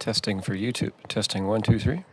Testing for YouTube. Testing 1, 2, 3.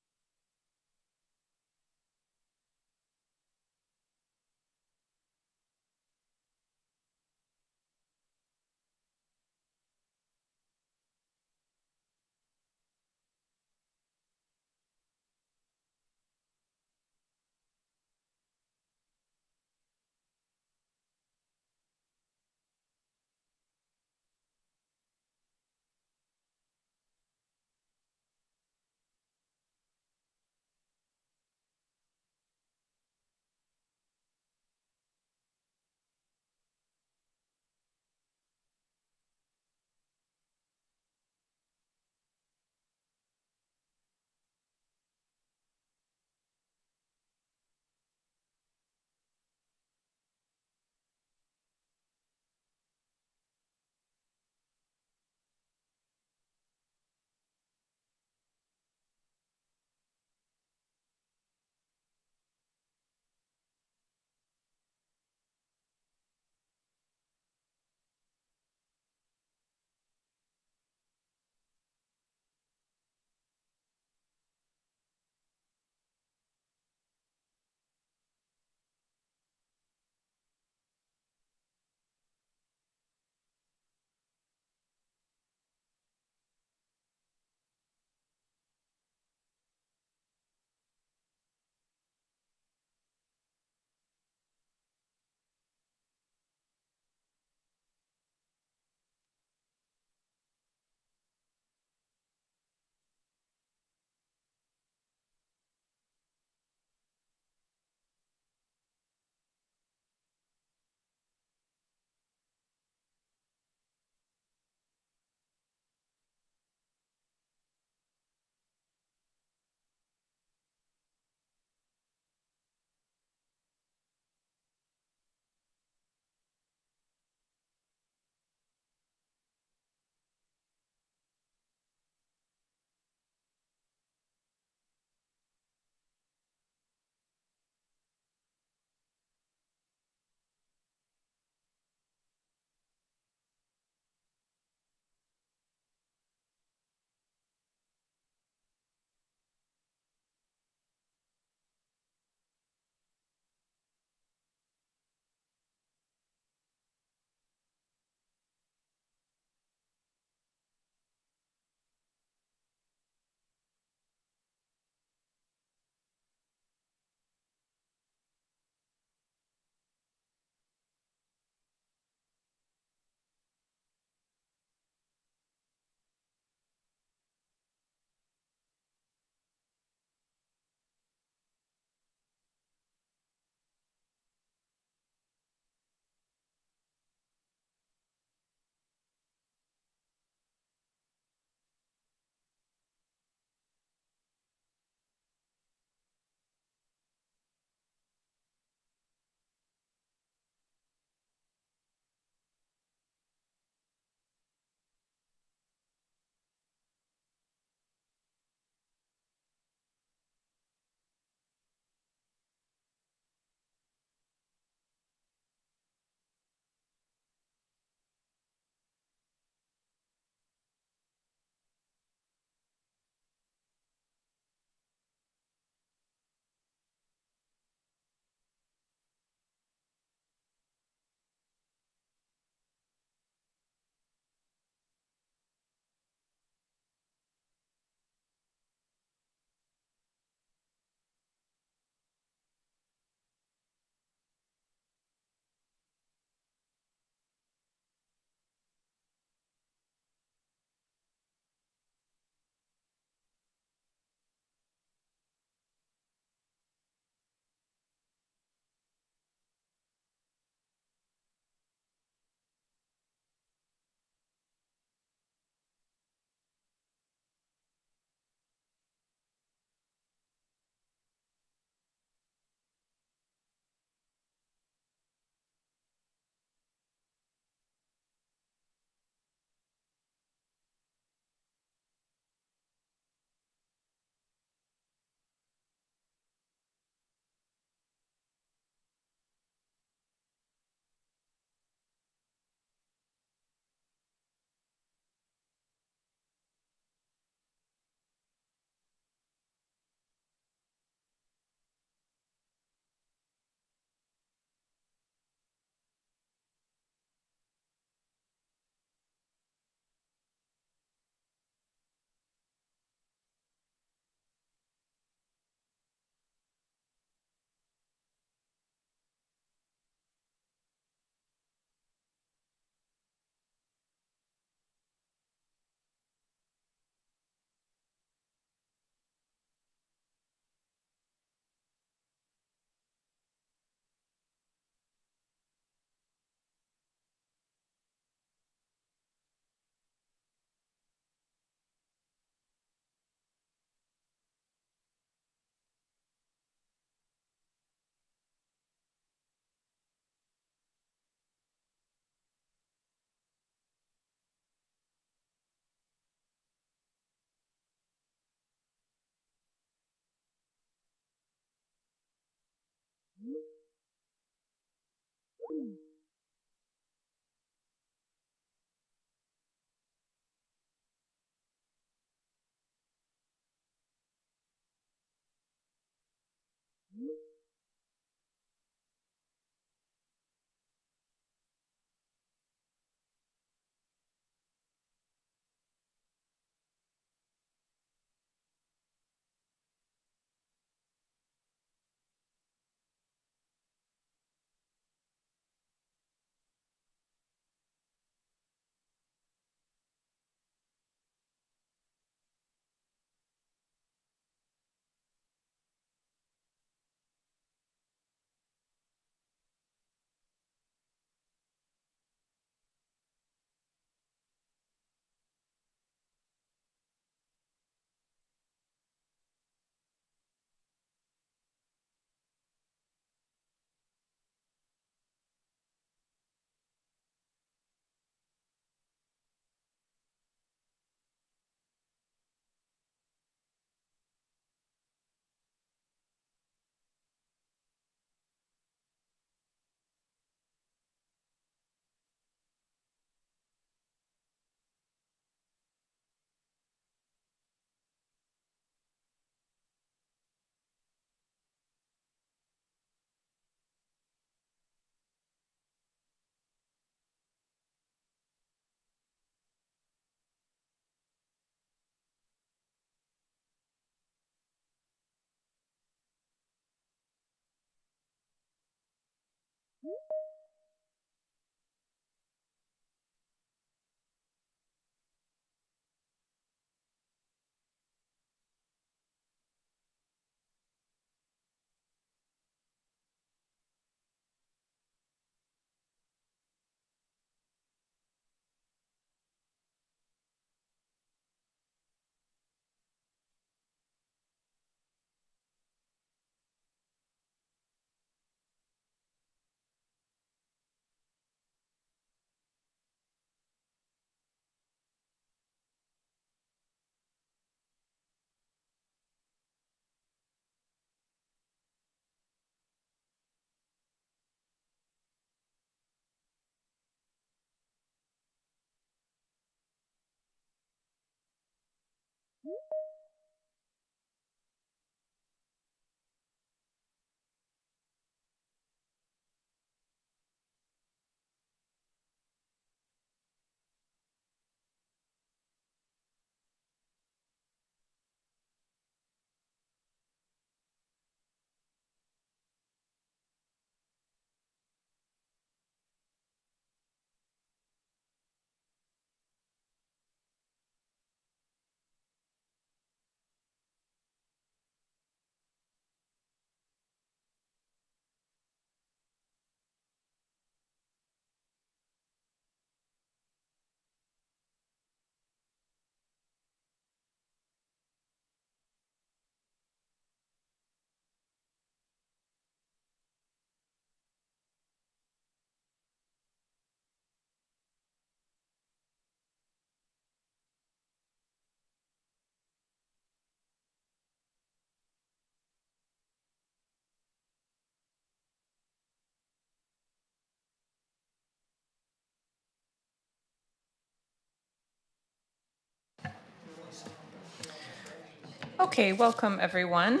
Okay, welcome everyone.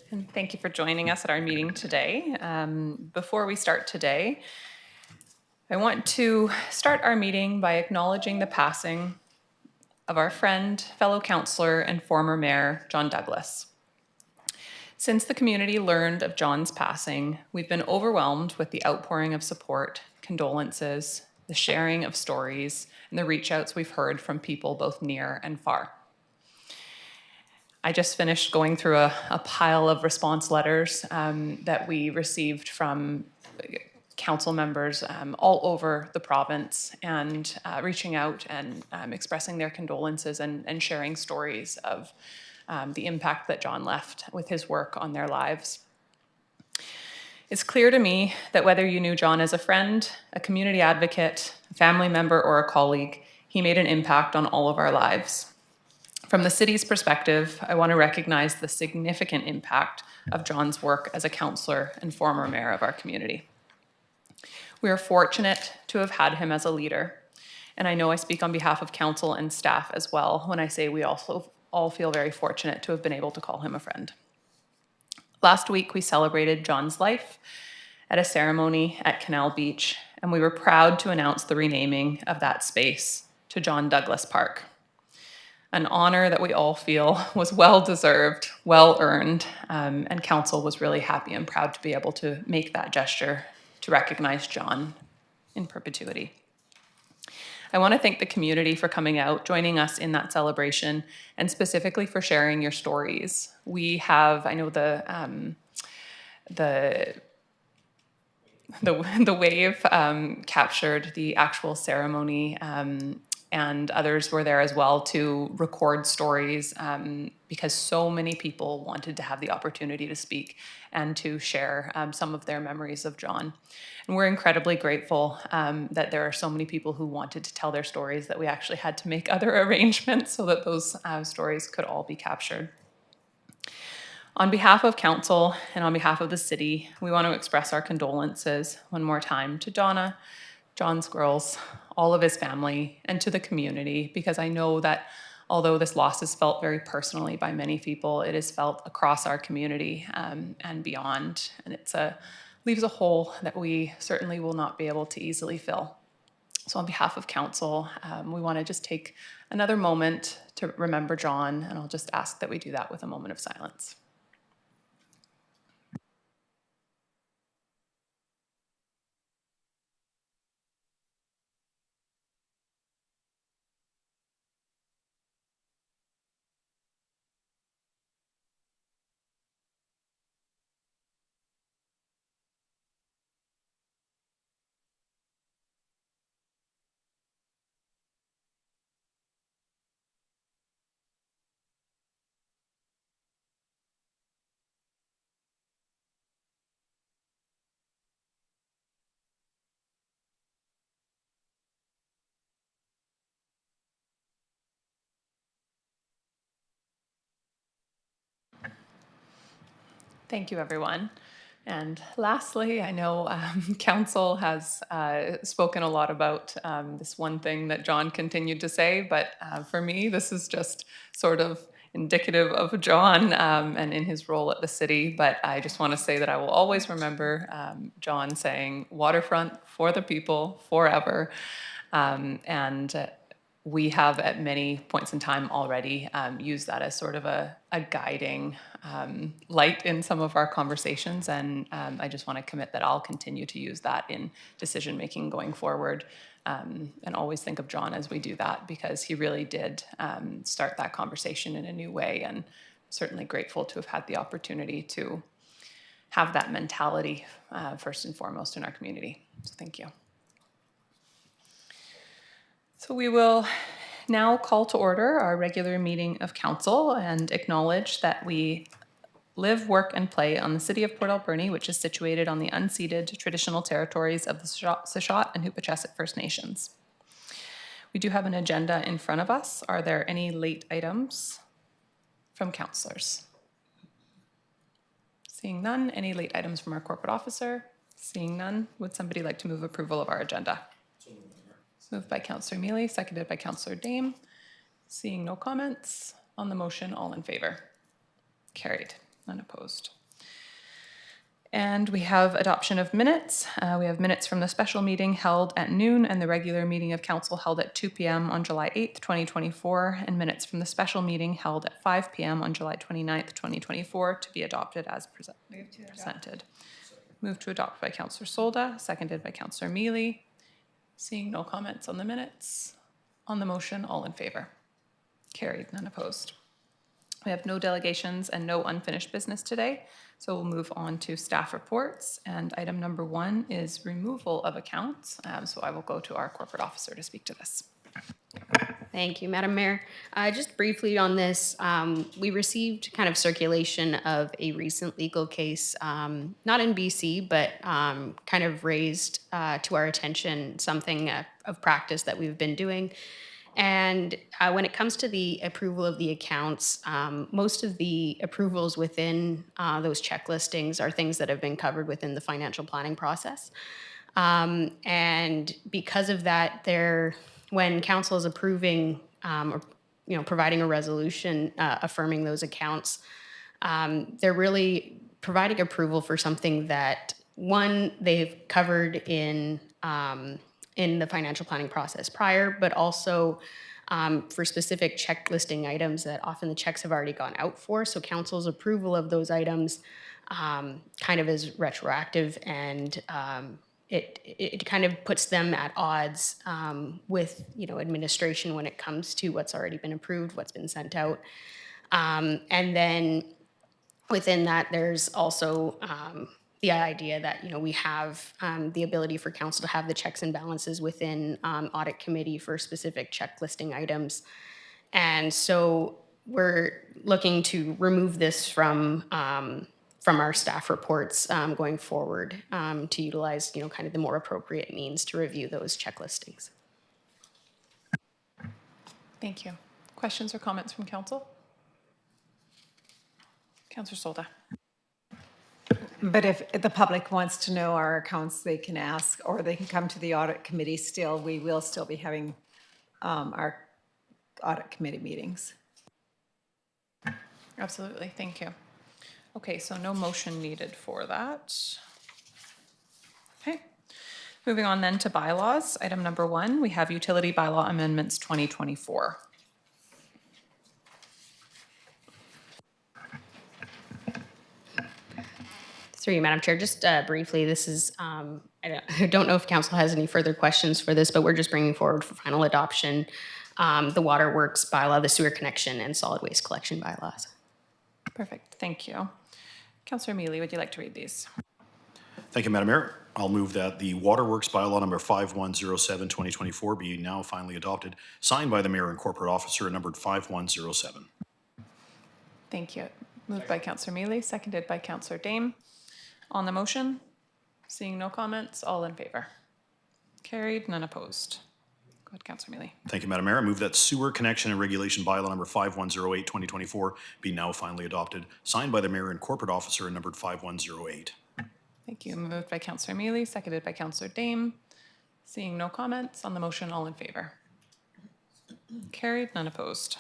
And thank you for joining us at our meeting today. Before we start today, I want to start our meeting by acknowledging the passing of our friend, fellow councillor, and former mayor, John Douglas. Since the community learned of John's passing, we've been overwhelmed with the outpouring of support, condolences, the sharing of stories, and the reach outs we've heard from people both near and far. I just finished going through a pile of response letters that we received from council members all over the province and reaching out and expressing their condolences and sharing stories of the impact that John left with his work on their lives. It's clear to me that whether you knew John as a friend, a community advocate, a family member, or a colleague, he made an impact on all of our lives. From the city's perspective, I want to recognize the significant impact of John's work as a councillor and former mayor of our community. We are fortunate to have had him as a leader, and I know I speak on behalf of council and staff as well when I say we also all feel very fortunate to have been able to call him a friend. Last week, we celebrated John's life at a ceremony at Canal Beach, and we were proud to announce the renaming of that space to John Douglas Park. An honor that we all feel was well-deserved, well-earned, and council was really happy and proud to be able to make that gesture to recognize John in perpetuity. I want to thank the community for coming out, joining us in that celebration, and specifically for sharing your stories. We have, I know the wave captured the actual ceremony, and others were there as well to record stories because so many people wanted to have the opportunity to speak and to share some of their memories of John. And we're incredibly grateful that there are so many people who wanted to tell their stories that we actually had to make other arrangements so that those stories could all be captured. On behalf of council and on behalf of the city, we want to express our condolences one more time to Donna, John's girls, all of his family, and to the community, because I know that although this loss is felt very personally by many people, it is felt across our community and beyond, and it leaves a hole that we certainly will not be able to easily fill. So on behalf of council, we want to just take another moment to remember John, and I'll just ask that we do that with a moment of silence. Thank you, everyone. And lastly, I know council has spoken a lot about this one thing that John continued to say, but for me, this is just sort of indicative of John and in his role at the city. But I just want to say that I will always remember John saying, waterfront for the people forever. And we have at many points in time already used that as sort of a guiding light in some of our conversations. And I just want to commit that I'll continue to use that in decision making going forward, and always think of John as we do that, because he really did start that conversation in a new way. And certainly grateful to have had the opportunity to have that mentality first and foremost in our community. So thank you. So we will now call to order our regular meeting of council and acknowledge that we live, work, and play on the city of Port Alberni, which is situated on the unceded traditional territories of the Sechot and Huipachesset First Nations. We do have an agenda in front of us. Are there any late items from councillors? Seeing none. Any late items from our corporate officer? Seeing none. Would somebody like to move approval of our agenda? Moved by Councillor Mealy, seconded by Councillor Dame. Seeing no comments on the motion, all in favor? Carried, none opposed. And we have adoption of minutes. We have minutes from the special meeting held at noon and the regular meeting of council held at 2 p.m. on July 8th, 2024, and minutes from the special meeting held at 5 p.m. on July 29th, 2024 to be adopted as presented. Moved to adopt by Councillor Solda, seconded by Councillor Mealy. Seeing no comments on the minutes. On the motion, all in favor? Carried, none opposed. We have no delegations and no unfinished business today, so we'll move on to staff reports. And item number 1 is removal of accounts. So I will go to our corporate officer to speak to this. Thank you, Madam Mayor. Just briefly on this, we received kind of circulation of a recent legal case, not in BC, but kind of raised to our attention something of practice that we've been doing. And when it comes to the approval of the accounts, most of the approvals within those check listings are things that have been covered within the financial planning process. And because of that, when council is approving or providing a resolution affirming those accounts, they're really providing approval for something that, one, they've covered in the financial planning process prior, but also for specific check listing items that often the checks have already gone out for. So council's approval of those items kind of is retroactive, and it kind of puts them at odds with administration when it comes to what's already been approved, what's been sent out. And then within that, there's also the idea that we have the ability for council to have the checks and balances within audit committee for specific check listing items. And so we're looking to remove this from our staff reports going forward to utilize, kind of the more appropriate means to review those check listings. Thank you. Questions or comments from council? Councillor Solda. But if the public wants to know our accounts, they can ask, or they can come to the audit committee still. We will still be having our audit committee meetings. Absolutely, thank you. Okay, so no motion needed for that. Okay, moving on then to bylaws. Item number 1, we have utility bylaw amendments 2024. Through you, Madam Chair, just briefly, this is, I don't know if council has any further questions for this, but we're just bringing forward for final adoption the waterworks bylaw, the sewer connection, and solid waste collection bylaws. Perfect, thank you. Councillor Mealy, would you like to read these? Thank you, Madam Mayor. I'll move that the waterworks bylaw number 5107-2024 be now finally adopted, signed by the mayor and corporate officer, numbered 5107. Thank you. Moved by Councillor Mealy, seconded by Councillor Dame. On the motion, seeing no comments, all in favor? Carried, none opposed. Go ahead, Councillor Mealy. Thank you, Madam Mayor. I move that sewer connection and regulation bylaw number 5108-2024 be now finally adopted, signed by the mayor and corporate officer, numbered 5108. Thank you. Moved by Councillor Mealy, seconded by Councillor Dame. Seeing no comments on the motion, all in favor? Carried, none opposed.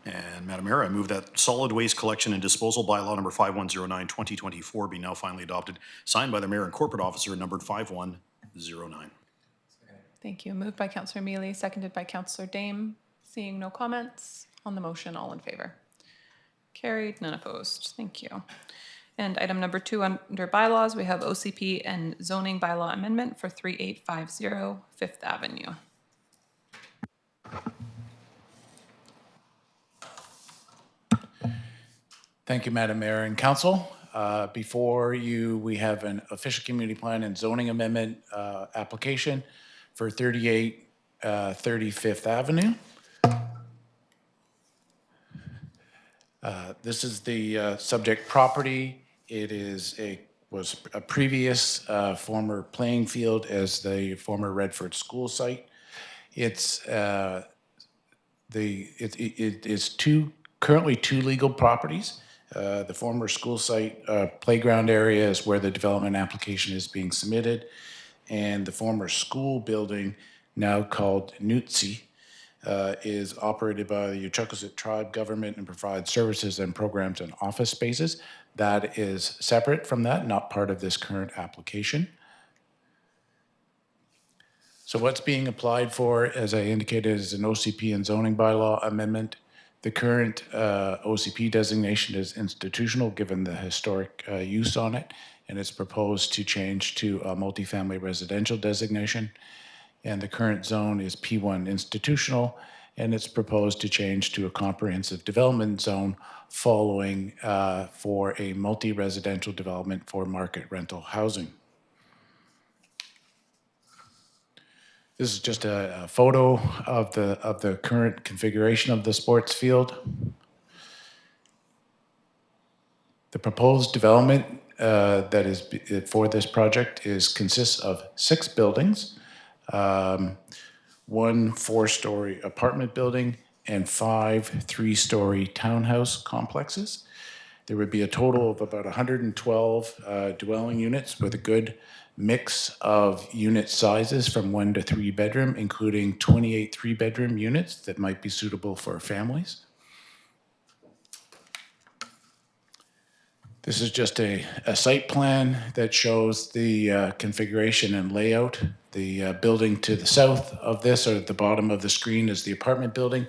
And Madam Mayor, I move that solid waste collection and disposal bylaw number 5109, 2024 be now finally adopted, signed by the mayor and corporate officer numbered 5109. Thank you. Moved by Councillor Mealy, seconded by Councillor Dame. Seeing no comments on the motion, all in favor? Carried, none opposed. Thank you. And item number 2 under bylaws, we have OCP and zoning bylaw amendment for 3850 Fifth Avenue. Thank you, Madam Mayor and Council. Before you, we have an official community plan and zoning amendment application for 3830 Fifth Avenue. This is the subject property. It was a previous former playing field as the former Redford School site. It is currently two legal properties. The former school site playground area is where the development application is being submitted, and the former school building, now called Nutsi, is operated by the Uchuckusett tribe government and provides services and programs and office spaces. That is separate from that, not part of this current application. So what's being applied for, as I indicated, is an OCP and zoning bylaw amendment. The current OCP designation is institutional, given the historic use on it, and it's proposed to change to a multifamily residential designation. And the current zone is P1 institutional, and it's proposed to change to a comprehensive development zone following for a multi-residential development for market rental housing. This is just a photo of the current configuration of the sports field. The proposed development that is for this project consists of 6 buildings, 1 4-story apartment building, and 5 3-story townhouse complexes. There would be a total of about 112 dwelling units with a good mix of unit sizes from 1 to 3 bedroom, including 28 3-bedroom units that might be suitable for families. This is just a site plan that shows the configuration and layout. The building to the south of this, or at the bottom of the screen, is the apartment building,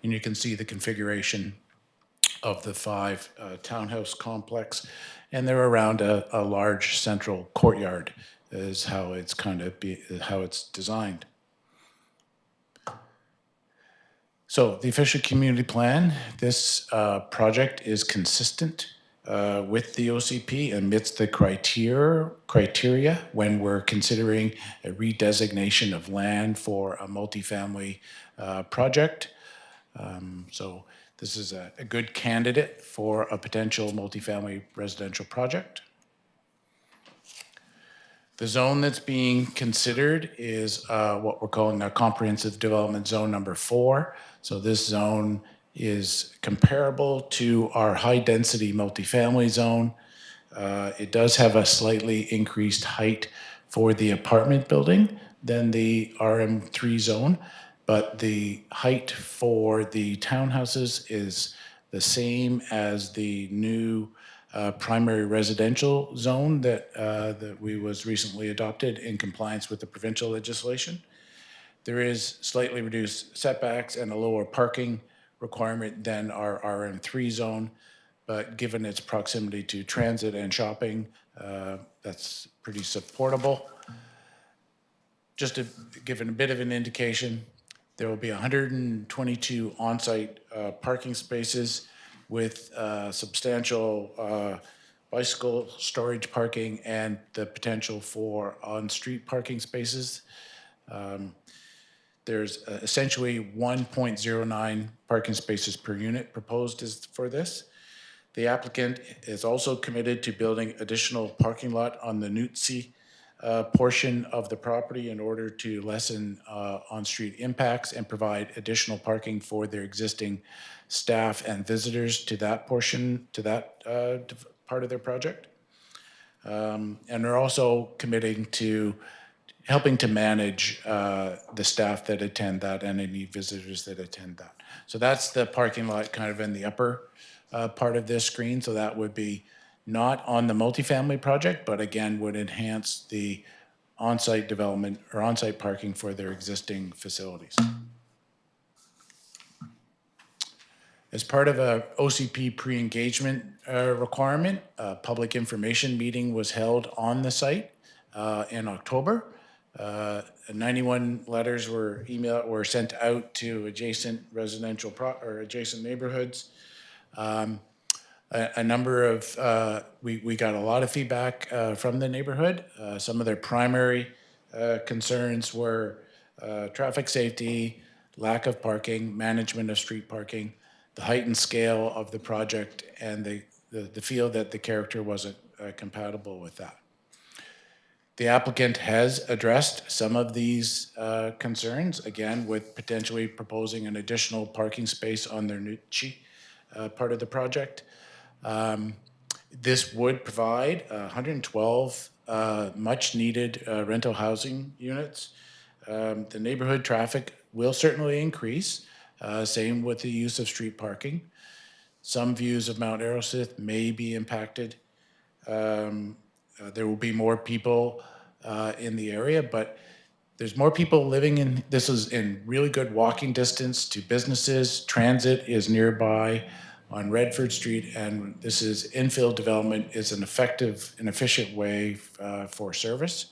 and you can see the configuration of the 5 townhouse complex, and they're around a large central courtyard is how it's how it's designed. So the official community plan, this project is consistent with the OCP and meets the criteria when we're considering a redesignation of land for a multifamily project. So this is a good candidate for a potential multifamily residential project. The zone that's being considered is what we're calling a comprehensive development zone number 4. So this zone is comparable to our high density multifamily zone. It does have a slightly increased height for the apartment building than the RM3 zone, but the height for the townhouses is the same as the new primary residential zone that we was recently adopted in compliance with the provincial legislation. There is slightly reduced setbacks and a lower parking requirement than our RM3 zone, but given its proximity to transit and shopping, that's pretty supportable. Just to give it a bit of an indication, there will be 122 on-site parking spaces with substantial bicycle storage parking and the potential for on-street parking spaces. There's essentially 1.09 parking spaces per unit proposed for this. The applicant is also committed to building additional parking lot on the Nutsi portion of the property in order to lessen on-street impacts and provide additional parking for their existing staff and visitors to that portion, to that part of their project. And they're also committing to helping to manage the staff that attend that and any visitors that attend that. So that's the parking lot kind of in the upper part of this screen. So that would be not on the multifamily project, but again, would enhance the on-site development or on-site parking for their existing facilities. As part of a OCP pre-engagement requirement, a public information meeting was held on the site in October. 91 letters were sent out to adjacent residential or adjacent neighborhoods. A number of, we got a lot of feedback from the neighborhood. Some of their primary concerns were traffic safety, lack of parking, management of street parking, the heightened scale of the project, and the feel that the character wasn't compatible with that. The applicant has addressed some of these concerns, again, with potentially proposing an additional parking space on their Nucci part of the project. This would provide 112 much-needed rental housing units. The neighborhood traffic will certainly increase, same with the use of street parking. Some views of Mount Arrowsmith may be impacted. There will be more people in the area, but there's more people living in, this is in really good walking distance to businesses. Transit is nearby on Redford Street, and this is infill development is an effective and efficient way for service.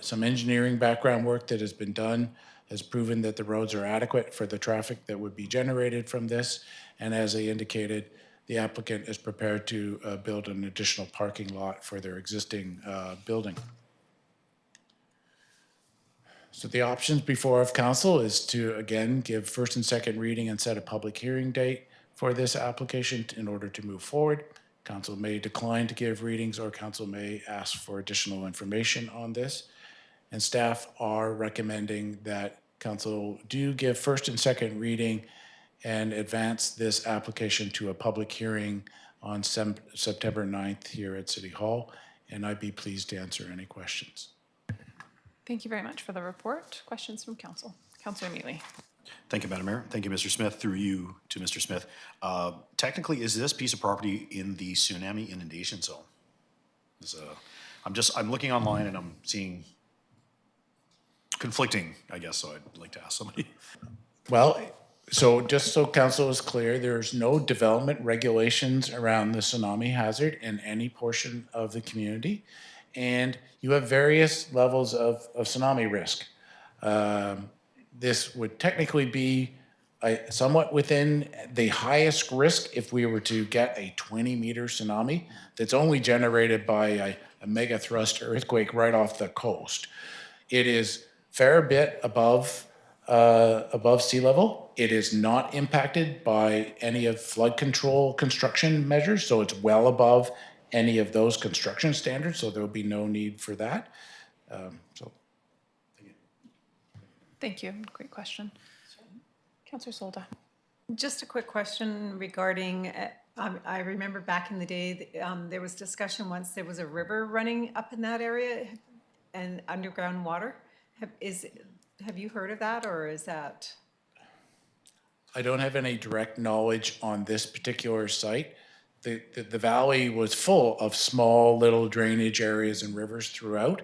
Some engineering background work that has been done has proven that the roads are adequate for the traffic that would be generated from this. And as I indicated, the applicant is prepared to build an additional parking lot for their existing building. So the options before of council is to, again, give first and second reading and set a public hearing date for this application in order to move forward. Council may decline to give readings, or council may ask for additional information on this. And staff are recommending that council do give first and second reading and advance this application to a public hearing on September 9th here at City Hall. And I'd be pleased to answer any questions. Thank you very much for the report. Questions from council? Councillor Mealy. Thank you, Madam Mayor. Thank you, Mr. Smith. Through you to Mr. Smith. Technically, is this piece of property in the tsunami inundation zone? I'm looking online and I'm seeing conflicting, I guess, so I'd like to ask somebody. Well, so just so council is clear, there's no development regulations around the tsunami hazard in any portion of the community. And you have various levels of tsunami risk. This would technically be somewhat within the highest risk if we were to get a 20-meter tsunami that's only generated by a mega thrust earthquake right off the coast. It is fair bit above sea level. It is not impacted by any of flood control construction measures, so it's well above any of those construction standards, so there will be no need for that. Thank you. Great question. Councillor Solda. Just a quick question regarding, I remember back in the day, there was discussion once there was a river running up in that area and underground water. Have you heard of that, or is that? I don't have any direct knowledge on this particular site. The valley was full of small little drainage areas and rivers throughout.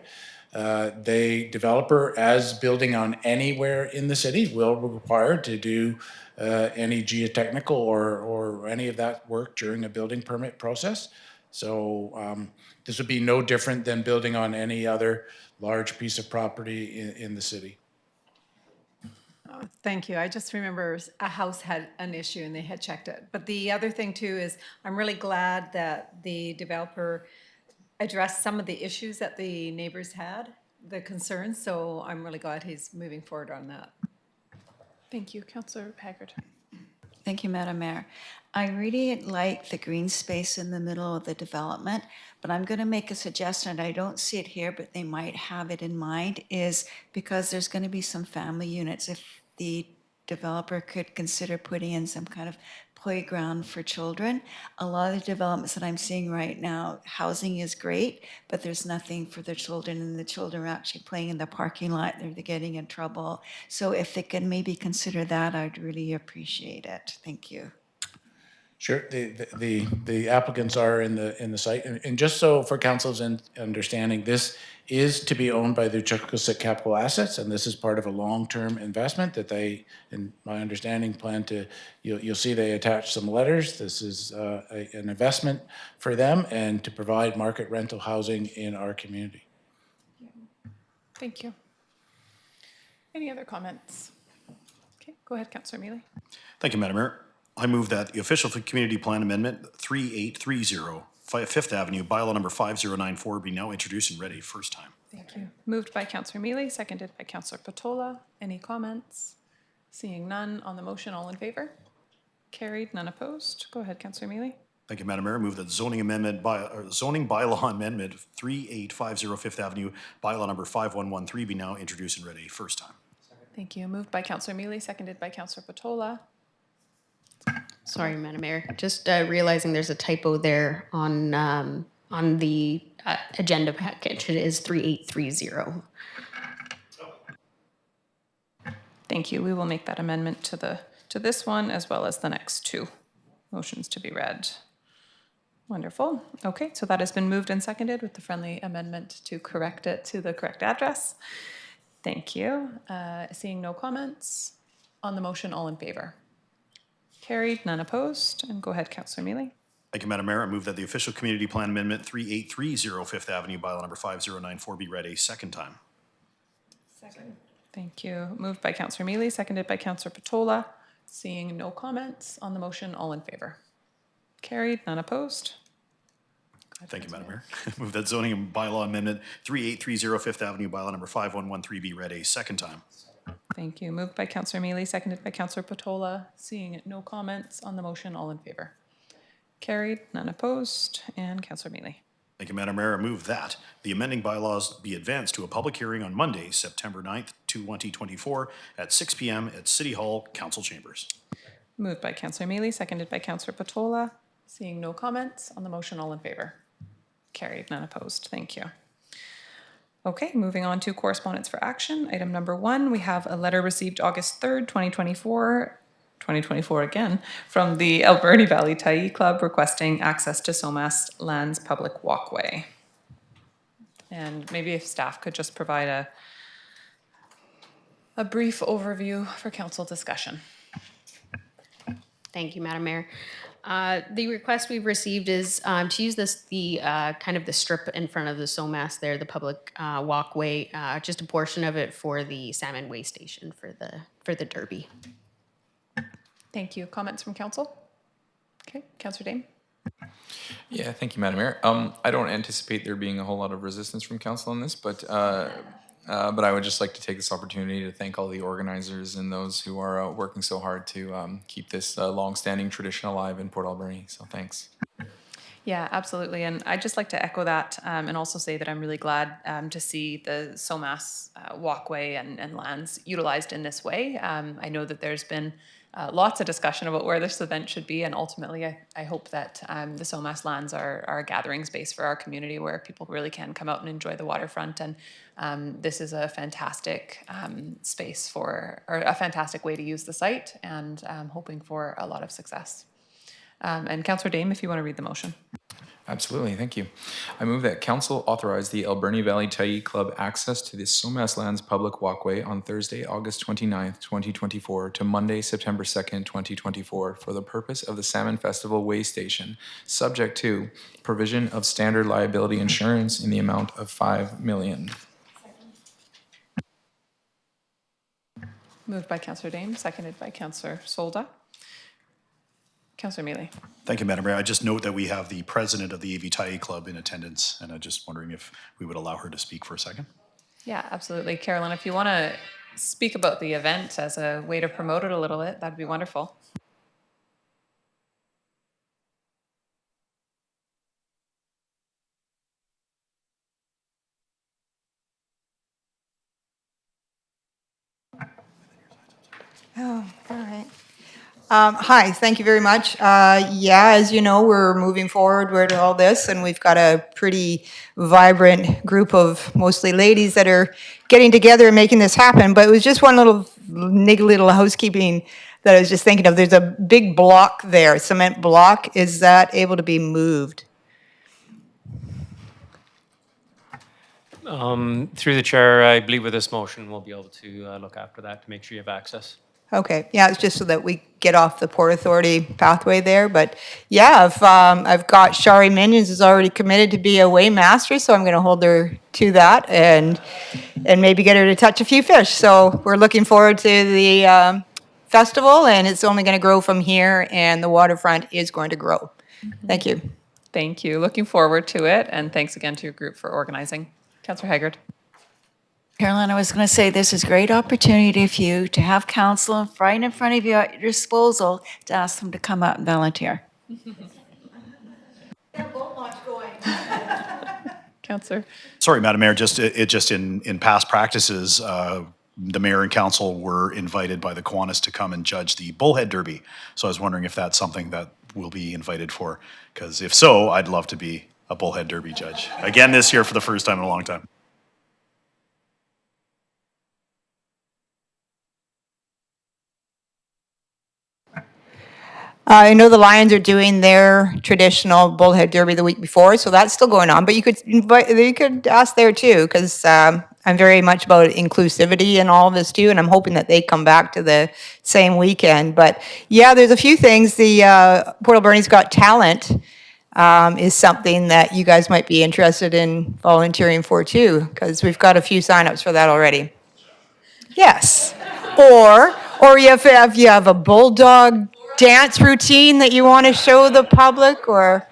The developer, as building on anywhere in the city, will be required to do any geotechnical or any of that work during a building permit process. So this would be no different than building on any other large piece of property in the city. Thank you. I just remember a house had an issue and they had checked it. But the other thing too is I'm really glad that the developer addressed some of the issues that the neighbors had, the concerns. So I'm really glad he's moving forward on that. Thank you. Councillor Haggard. Thank you, Madam Mayor. I really like the green space in the middle of the development, but I'm going to make a suggestion. I don't see it here, but they might have it in mind, is because there's going to be some family units. If the developer could consider putting in some kind of playground for children. A lot of the developments that I'm seeing right now, housing is great, but there's nothing for the children, and the children are actually playing in the parking lot. They're getting in trouble. So if they can maybe consider that, I'd really appreciate it. Thank you. Sure. The applicants are in the site, and just so for council's understanding, this is to be owned by the Chukosik Capital Assets, and this is part of a long-term investment that they, in my understanding, plan to. You'll see they attach some letters. This is an investment for them and to provide market rental housing in our community. Thank you. Any other comments? Okay, go ahead, Councillor Mealy. Thank you, Madam Mayor. I move that the official community plan amendment 3830, Fifth Avenue, bylaw number 5094 be now introduced and read a first time. Thank you. Moved by Councillor Mealy, seconded by Councillor Patola. Any comments? Seeing none on the motion, all in favor? Carried, none opposed. Go ahead, Councillor Mealy. Thank you, Madam Mayor. I move that zoning bylaw amendment 3850 Fifth Avenue, bylaw number 5113 be now introduced and read a first time. Thank you. Moved by Councillor Mealy, seconded by Councillor Patola. Sorry, Madam Mayor. Just realizing there's a typo there on the agenda package. It is 3830. Thank you. We will make that amendment to this one as well as the next two motions to be read. Wonderful. Okay, so that has been moved and seconded with the friendly amendment to correct it to the correct address. Thank you. Seeing no comments on the motion, all in favor? Carried, none opposed. And go ahead, Councillor Mealy. Thank you, Madam Mayor. I move that the official community plan amendment 3830 Fifth Avenue, bylaw number 5094 be read a second time. Thank you. Moved by Councillor Mealy, seconded by Councillor Patola. Seeing no comments on the motion, all in favor? Carried, none opposed. Thank you, Madam Mayor. Move that zoning bylaw amendment 3830 Fifth Avenue, bylaw number 5113 be read a second time. Thank you. Moved by Councillor Mealy, seconded by Councillor Patola. Seeing no comments on the motion, all in favor? Carried, none opposed, and Councillor Mealy. Thank you, Madam Mayor. I move that the amending bylaws be advanced to a public hearing on Monday, September 9th, 2024 at 6 p.m. at City Hall Council Chambers. Moved by Councillor Mealy, seconded by Councillor Patola. Seeing no comments on the motion, all in favor? Carried, none opposed. Thank you. Okay, moving on to correspondence for action. Item number 1, we have a letter received August 3rd, 2024 again, from the Alberni Valley Tyee Club requesting access to Somas Lands Public Walkway. And maybe if staff could just provide a brief overview for council discussion. Thank you, Madam Mayor. The request we've received is to use the kind of the strip in front of the Somas there, the public walkway, just a portion of it for the salmon weigh station for the Derby. Thank you. Comments from council? Okay, Councillor Dame. Yeah, thank you, Madam Mayor. I don't anticipate there being a whole lot of resistance from council on this, but I would just like to take this opportunity to thank all the organizers and those who are working so hard to keep this long-standing tradition alive in Port Alberni. So thanks. Yeah, absolutely. And I'd just like to echo that and also say that I'm really glad to see the Somas walkway and lands utilized in this way. I know that there's been lots of discussion about where this event should be, and ultimately I hope that the Somas lands are a gathering space for our community where people really can come out and enjoy the waterfront. And this is a fantastic space or a fantastic way to use the site, and hoping for a lot of success. And Councillor Dame, if you want to read the motion. Absolutely, thank you. I move that council authorize the Alberni Valley Tyee Club access to the Somas Lands Public Walkway on Thursday, August 29th, 2024 to Monday, September 2nd, 2024 for the purpose of the Salmon Festival Weigh Station, subject to provision of standard liability insurance in the amount of $5 million. Moved by Councillor Dame, seconded by Councillor Solda. Councillor Mealy. Thank you, Madam Mayor. I just note that we have the president of the AV Tyee Club in attendance, and I'm just wondering if we would allow her to speak for a second. Yeah, absolutely. Carolyn, if you want to speak about the event as a way to promote it a little bit, that'd be wonderful. Oh, all right. Hi, thank you very much. Yeah, as you know, we're moving forward with all this, and we've got a pretty vibrant group of mostly ladies that are getting together and making this happen. But it was just one little niggle little housekeeping that I was just thinking of. There's a big block there, cement block. Is that able to be moved? Through the chair, I believe with this motion, we'll be able to look after that to make sure you have access. Okay, yeah, it's just so that we get off the Port Authority pathway there, but yeah, I've got Shari Minions is already committed to be a weighmaster, so I'm gonna hold her to that and maybe get her to touch a few fish. So we're looking forward to the festival, and it's only gonna grow from here, and the waterfront is going to grow. Thank you. Thank you. Looking forward to it, and thanks again to your group for organizing. Councillor Haggard. Carolyn, I was going to say this is a great opportunity for you to have council right in front of you at your disposal to ask them to come out and volunteer. Councillor. Sorry, Madam Mayor, just in past practices, the mayor and council were invited by the Kiwanis to come and judge the Bullhead Derby. So I was wondering if that's something that we'll be invited for, because if so, I'd love to be a Bullhead Derby judge. Again this year for the first time in a long time. I know the Lions are doing their traditional Bullhead Derby the week before, so that's still going on. But you could ask there too, because I'm very much about inclusivity and all of this too, and I'm hoping that they come back to the same weekend. But yeah, there's a few things. The Port Alberni's Got Talent is something that you guys might be interested in volunteering for too, because we've got a few signups for that already. Yes, or if you have a bulldog dance routine that you want to show the public, or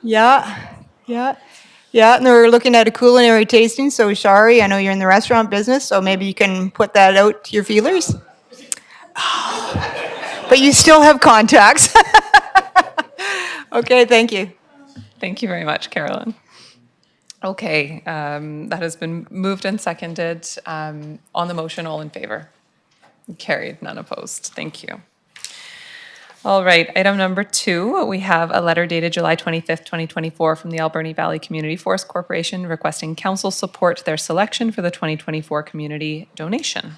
yeah, and we're looking at a culinary tasting. So Shari, I know you're in the restaurant business, so maybe you can put that out to your feelers. But you still have contacts. Okay, thank you. Thank you very much, Carolyn. Okay, that has been moved and seconded. On the motion, all in favor? Carried, none opposed. Thank you. All right, item number 2, we have a letter dated July 25th, 2024 from the Alberni Valley Community Forest Corporation requesting council support their selection for the 2024 community donation.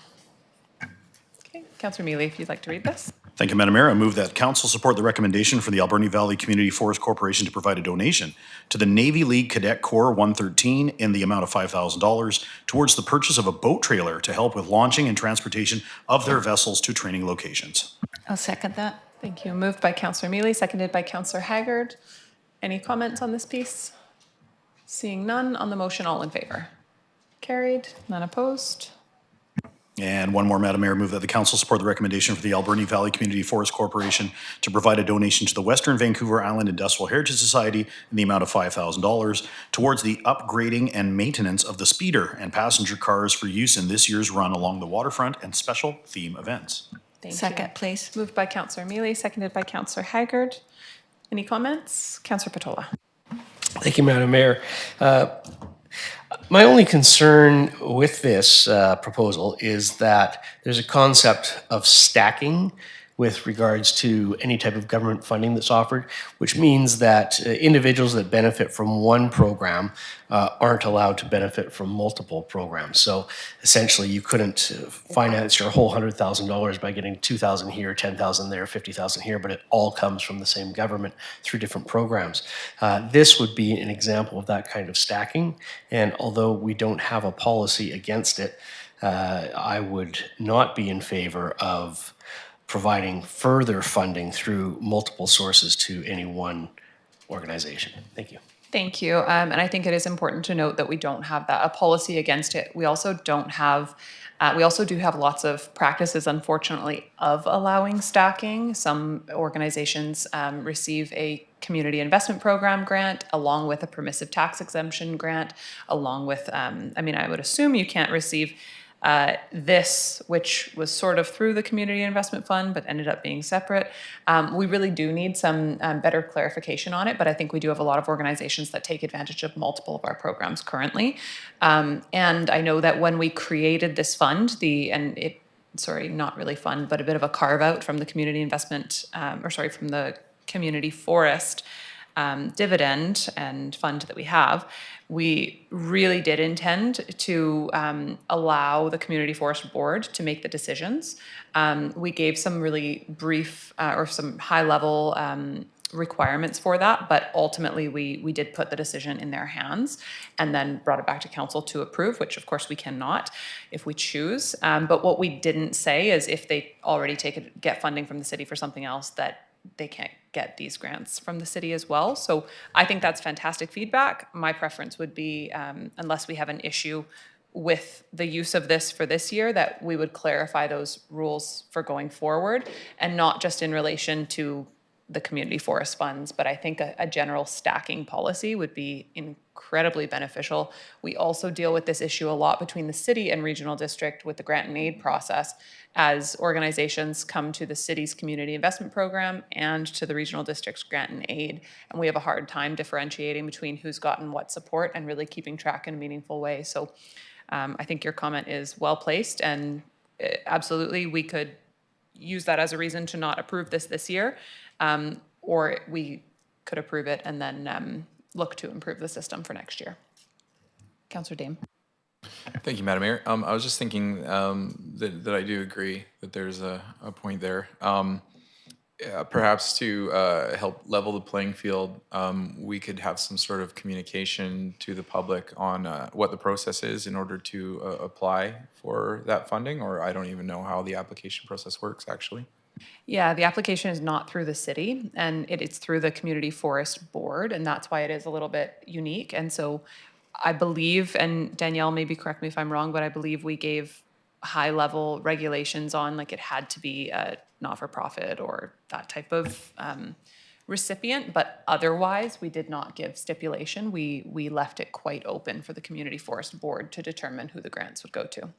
Okay, Councillor Mealy, if you'd like to read this. Thank you, Madam Mayor. I move that council support the recommendation for the Alberni Valley Community Forest Corporation to provide a donation to the Navy League Cadet Corps 113 in the amount of $5,000 towards the purchase of a boat trailer to help with launching and transportation of their vessels to training locations. I'll second that. Thank you. Moved by Councillor Mealy, seconded by Councillor Haggard. Any comments on this piece? Seeing none, on the motion, all in favor? Carried, none opposed. And one more, Madam Mayor, move that the council support the recommendation for the Alberni Valley Community Forest Corporation to provide a donation to the Western Vancouver Island Industrial Heritage Society in the amount of $5,000 towards the upgrading and maintenance of the speeder and passenger cars for use in this year's run along the waterfront and special theme events. Thank Second, you. please. Moved by Councillor Mealy, seconded by Councillor Haggard. Any comments? Councillor Patola. Thank you, Madam Mayor. My only concern with this proposal is that there's a concept of stacking with regards to any type of government funding that's offered, which means that individuals that benefit from one program aren't allowed to benefit from multiple programs. So essentially, you couldn't finance your whole $100,000 by getting $2,000 here, $10,000 there, $50,000 here, but it all comes from the same government through different programs. This would be an example of that kind of stacking, and although we don't have a policy against it, I would not be in favor of providing further funding through multiple sources to any one organization. Thank you. Thank you. And I think it is important to note that we don't have a policy against it. We also don't have, we also do have lots of practices, unfortunately, of allowing stacking. Some organizations receive a community investment program grant along with a permissive tax exemption grant, along with, I mean, I would assume you can't receive this, which was sort of through the Community Investment Fund, but ended up being separate. We really do need some better clarification on it, but I think we do have a lot of organizations that take advantage of multiple of our programs currently. And I know that when we created this fund, and it not really fund, but a bit of a carve out from the community investment, from the community forest dividend and fund that we have, we really did intend to allow the Community Forest Board to make the decisions. We gave some really brief or some high level requirements for that, but ultimately we did put the decision in their hands and then brought it back to council to approve, which of course we cannot if we choose. But what we didn't say is if they already get funding from the city for something else, that they can't get these grants from the city as well. So I think that's fantastic feedback. My preference would be, unless we have an issue with the use of this for this year, that we would clarify those rules for going forward, and not just in relation to the community forest funds, but I think a general stacking policy would be incredibly beneficial. We also deal with this issue a lot between the city and regional district with the grant and aid process, as organizations come to the city's community investment program and to the regional district's grant and aid. And we have a hard time differentiating between who's gotten what support and really keeping track in a meaningful way. So I think your comment is well placed, and absolutely we could use that as a reason to not approve this year. Or we could approve it and then look to improve the system for next year. Councillor Dame. Thank you, Madam Mayor. I was just thinking that I do agree that there's a point there. Perhaps to help level the playing field, we could have some sort of communication to the public on what the process is in order to apply for that funding, or I don't even know how the application process works, actually. Yeah, the application is not through the city, and it's through the Community Forest Board, and that's why it is a little bit unique. And so I believe, and Danielle, maybe correct me if I'm wrong, but I believe we gave high-level regulations on, like, it had to be a not-for-profit or that type of recipient, but otherwise we did not give stipulation. We left it quite open for the Community Forest Board to determine who the grants would go to.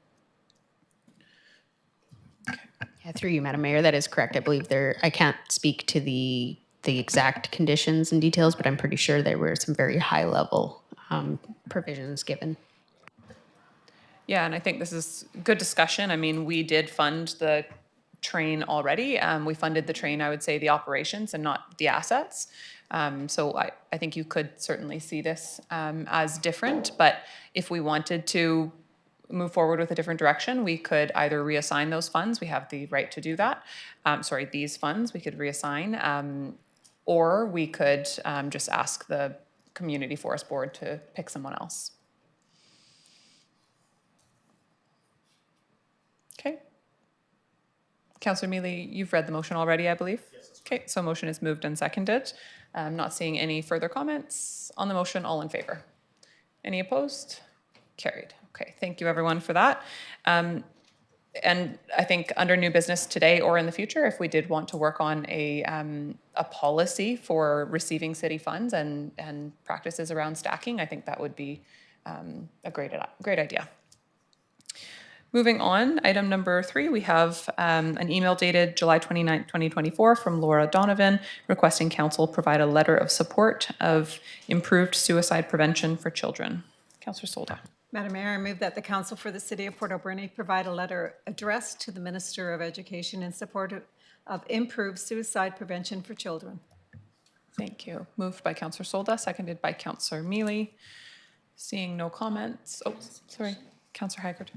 Yeah, through you, Madam Mayor, that is correct. I believe I can't speak to the exact conditions and details, but I'm pretty sure there were some very high level provisions given. Yeah, and I think this is good discussion. I mean, we did fund the train already. We funded the train, I would say, the operations and not the assets. So I think you could certainly see this as different, but if we wanted to move forward with a different direction, we could either reassign those funds. We have the right to do that. These funds we could reassign, or we could just ask the Community Forest Board to pick someone else. Okay. Councillor Mealy, you've read the motion already, I believe? Yes. Okay, so motion is moved and seconded. I'm not seeing any further comments on the motion. All in favor? Any opposed? Carried. Okay, thank you everyone for that. And I think under new business today or in the future, if we did want to work on a policy for receiving city funds and practices around stacking, I think that would be a great idea. Moving on, item number 3, we have an email dated July 29th, 2024 from Laura Donovan requesting council provide a letter of support of improved suicide prevention for children. Councillor Solda. Madam Mayor, I move that the Council for the City of Port Alberni provide a letter addressed to the Minister of Education in support of improved suicide prevention for children. Thank you. Moved by Councillor Solda, seconded by Councillor Mealy. Seeing no comments. Oh, sorry. Councillor Haggard.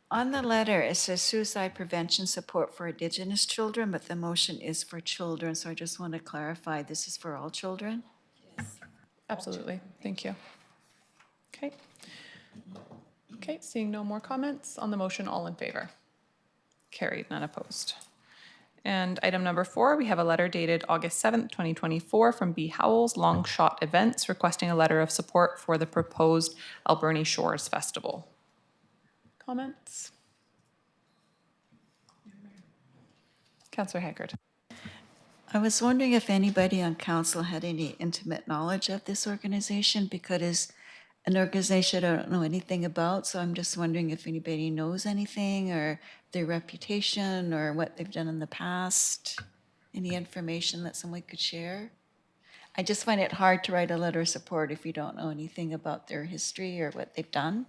On the letter, it says suicide prevention support for Indigenous children, but the motion is for children. So I just want to clarify, this is for all children? Yes. Absolutely. Thank you. Okay. Okay, seeing no more comments on the motion, all in favor? Carried, none opposed. And item number 4, we have a letter dated August 7th, 2024 from B. Howells Long Shot Events requesting a letter of support for the proposed Alberni Shores Festival. Comments? Councillor Haggard. I was wondering if anybody on council had any intimate knowledge of this organization, because it's an organization I don't know anything about, so I'm just wondering if anybody knows anything or their reputation or what they've done in the past. Any information that someone could share? I just find it hard to write a letter of support if you don't know anything about their history or what they've done.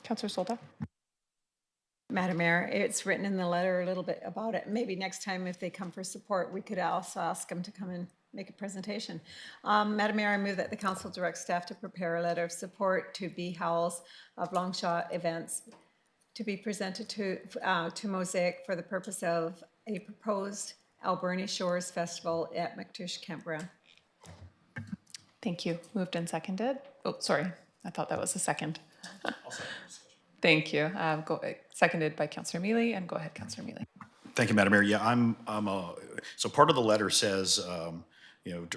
Councillor Solda? Madam Mayor, it's written in the letter a little bit about it. Maybe next time if they come for support, we could also ask them to come and make a presentation. Madam Mayor, I move that the council direct staff to prepare a letter of support to B. Howells of Longshot Events to be presented to Mosaic for the purpose of a proposed Alberni Shores Festival at McTush Campground. Thank you. Moved and seconded. Oh, sorry. I thought that was a second. Thank you. Seconded by Councillor Mealy, and go ahead, Councillor Mealy. Thank you, Madam Mayor. Yeah, so part of the letter says,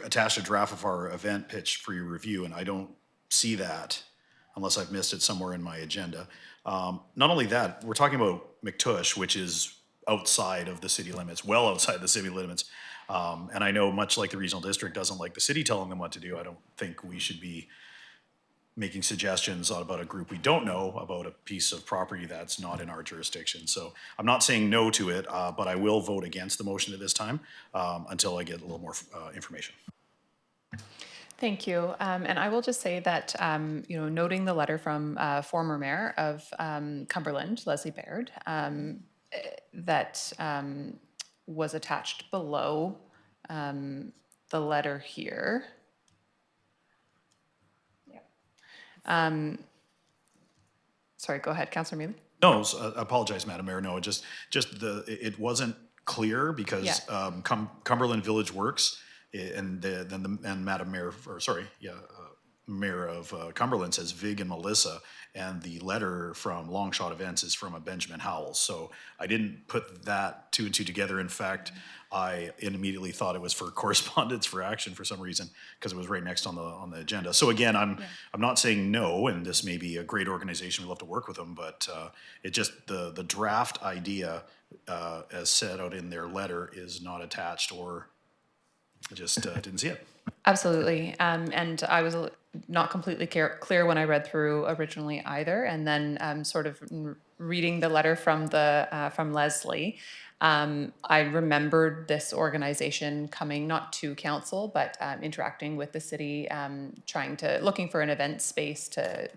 attach a draft of our event pitch for your review, and I don't see that unless I've missed it somewhere in my agenda. Not only that, we're talking about McTush, which is outside of the city limits, well outside the city limits. And I know much like the regional district doesn't like the city telling them what to do, I don't think we should be making suggestions about a group we don't know about a piece of property that's not in our jurisdiction. So I'm not saying no to it, but I will vote against the motion at this time until I get a little more information. Thank you. And I will just say that, noting the letter from former mayor of Cumberland, Leslie Baird, that was attached below the letter here. Sorry, go ahead, Councillor Mealy. No, I apologize, Madam Mayor. No, it wasn't clear because Cumberland Village Works and Madam Mayor, Mayor of Cumberland says Vig and Melissa, and the letter from Longshot Events is from a Benjamin Howells. So I didn't put that two and two together. In fact, I immediately thought it was for correspondence for action for some reason because it was right next on the agenda. So again, I'm not saying no, and this may be a great organization. We'd love to work with them, but it just the draft idea as set out in their letter is not attached, or I just didn't see it. Absolutely. And I was not completely clear when I read through originally either. And then sort of reading the letter from Leslie, I remembered this organization coming not to council, but interacting with the city, looking for an event space to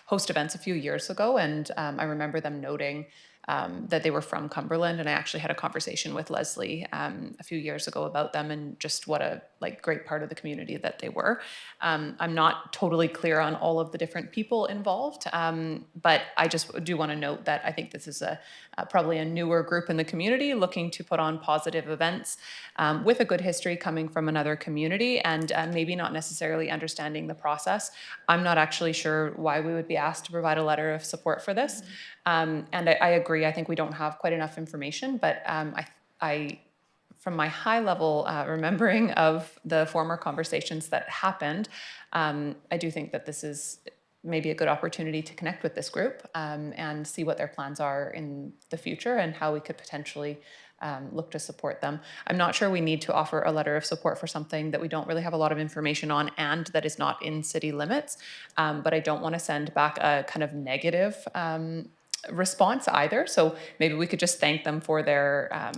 host events a few years ago. And I remember them noting that they were from Cumberland, and I actually had a conversation with Leslie a few years ago about them and just what a great part of the community that they were. I'm not totally clear on all of the different people involved, but I just do want to note that I think this is probably a newer group in the community looking to put on positive events with a good history coming from another community, and maybe not necessarily understanding the process. I'm not actually sure why we would be asked to provide a letter of support for this. And I agree, I think we don't have quite enough information, but I from my high level remembering of the former conversations that happened, I do think that this is maybe a good opportunity to connect with this group and see what their plans are in the future and how we could potentially look to support them. I'm not sure we need to offer a letter of support for something that we don't really have a lot of information on and that is not in city limits, but I don't want to send back a kind of negative response either. So maybe we could just thank them for their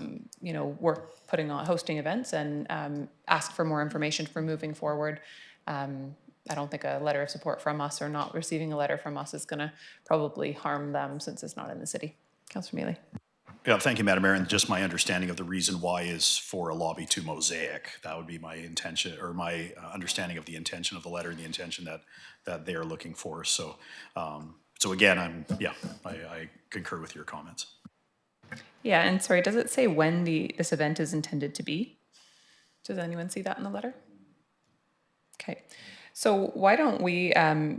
work hosting events and ask for more information for moving forward. I don't think a letter of support from us or not receiving a letter from us is going to probably harm them since it's not in the city. Councillor Mealy. Yeah, thank you, Madam Mayor. And just my understanding of the reason why is for a lobby to Mosaic. That would be my intention, or my understanding of the intention of the letter and the intention that they are looking for. So, so again, I concur with your comments. Yeah, and sorry, does it say when this event is intended to be? Does anyone see that in the letter? Okay. So why don't we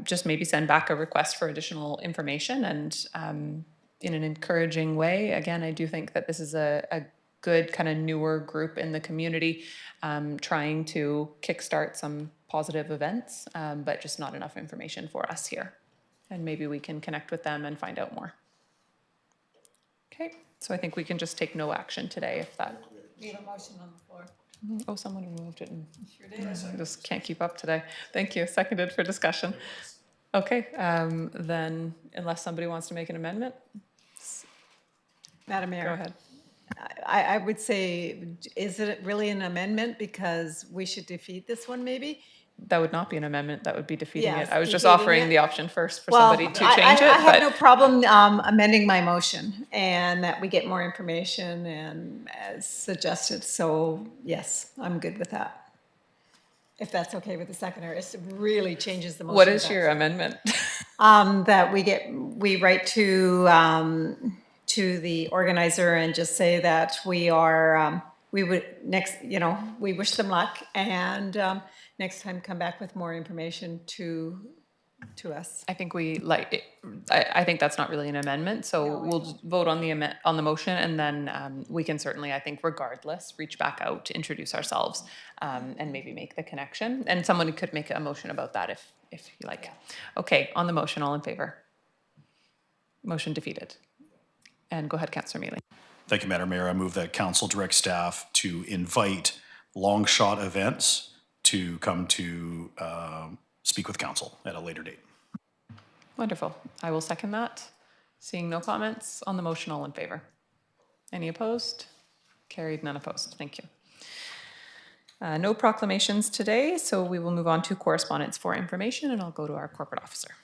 just maybe send back a request for additional information and in an encouraging way. Again, I do think that this is a good kind of newer group in the community trying to kickstart some positive events, but just not enough information for us here. And maybe we can connect with them and find out more. Okay, so I think we can just take no action today if that. We have a motion on the floor. Oh, someone removed it and Sure did. I just can't keep up today. Thank you. Seconded for discussion. Okay, then unless somebody wants to make an amendment, Madam Mayor. go ahead. I would say, is it really an amendment? Because we should defeat this one maybe. That would not be an amendment, that would be defeating Yes, it. I was just defeating offering it. the option first for Well, somebody to change it, I have no but problem amending my motion and that we get more information and as suggested. So yes, I'm good with that. If that's okay with the seconder, it really changes the motion. what is of that. your amendment? That we write to the organizer and just say that we are, we would we wish them luck and next time come back with more information to us. I think I think that's not really an amendment, so we'll just vote on the motion, and then we can certainly, I think regardless, reach back out, introduce ourselves, and maybe make the connection. And someone could make a motion about that if you like. Okay, on the motion, all in favor? Motion defeated. And go ahead, Councillor Mealy. Thank you, Madam Mayor. I move that council direct staff to invite long shot events to come to speak with council at a later date. Wonderful. I will second that. Seeing no comments on the motion, all in favor? Any opposed? Carried, none opposed. Thank you. No proclamations today, so we will move on to correspondence for information, and I'll go to our corporate officer.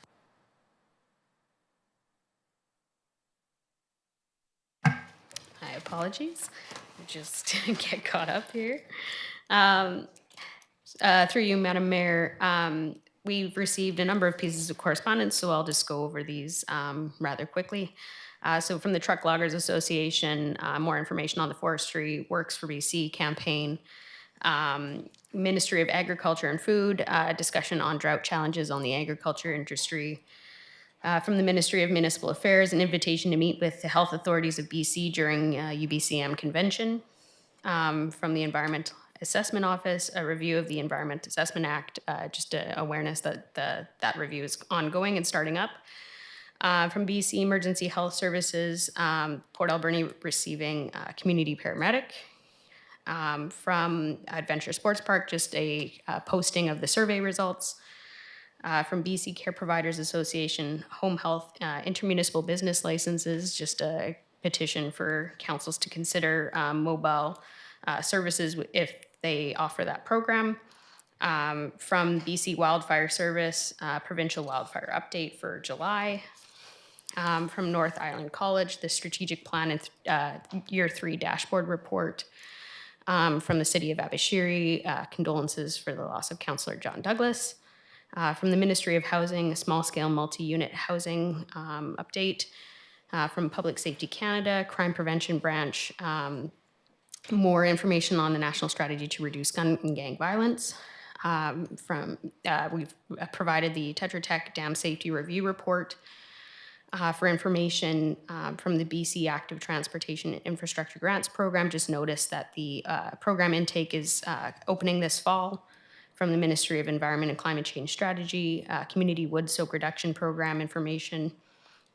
My apologies. Just get caught up here. Through you, Madam Mayor, we've received a number of pieces of correspondence, so I'll just go over these rather quickly. So from the Truck Loggers Association, more information on the Forestry Works for BC campaign. Ministry of Agriculture and Food, discussion on drought challenges on the agriculture industry. From the Ministry of Municipal Affairs, an invitation to meet with the health authorities of BC during UBCM convention. From the Environmental Assessment Office, a review of the Environment Assessment Act, just awareness that that review is ongoing and starting up. From BC Emergency Health Services, Port Alberni receiving community paramedic. From Adventure Sports Park, just a posting of the survey results. From BC Care Providers Association, home health intermunicipal business licenses, just a petition for councils to consider mobile services if they offer that program. From BC Wildfire Service, provincial wildfire update for July. From North Island College, the strategic plan and year 3 dashboard report. From the city of Abashiri, condolences for the loss of Councillor John Douglas. From the Ministry of Housing, a small-scale multi-unit housing update. From Public Safety Canada, Crime Prevention Branch, more information on the national strategy to reduce gun and gang violence. We've provided the Tetra Tech Dam Safety Review Report. For information from the BC Active Transportation and Infrastructure Grants Program, just noticed that the program intake is opening this fall. From the Ministry of Environment and Climate Change Strategy, Community Wood Soak Reduction Program information.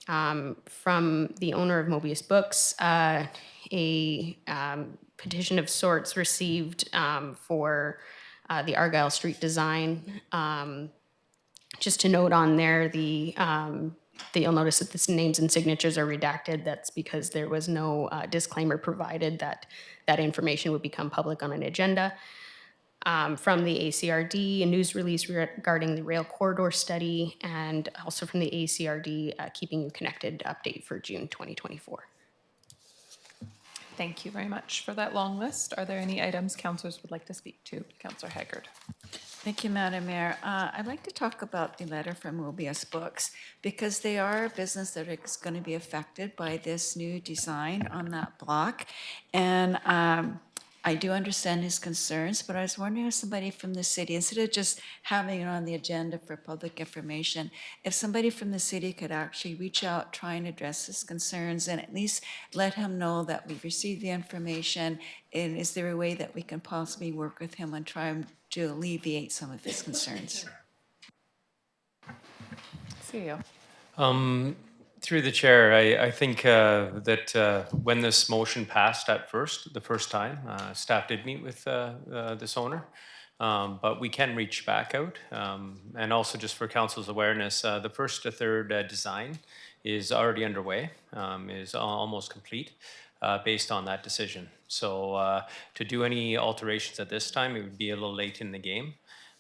From the owner of Mobius Books, a petition of sorts received for the Argyle Street design. Just to note on there, you'll notice that the names and signatures are redacted. That's because there was no disclaimer provided that that information would become public on an agenda. From the ACRD, a news release regarding the rail corridor study, and also from the ACRD, Keeping You Connected update for June 2024. Thank you very much for that long list. Are there any items councillors would like to speak to? Councillor Haggard. Thank you, Madam Mayor. I'd like to talk about the letter from Mobius Books because they are a business that is going to be affected by this new design on that block. And I do understand his concerns, but I was wondering if somebody from the city, instead of just having it on the agenda for public information, if somebody from the city could actually reach out, try and address his concerns, and at least let him know that we've received the information, and is there a way that we can possibly work with him and try to alleviate some of his concerns? See you. Through the chair, I think that when this motion passed the first time, staff did meet with this owner, but we can reach back out. And also just for council's awareness, the first to third design is already underway, is almost complete based on that decision. So to do any alterations at this time, it would be a little late in the game.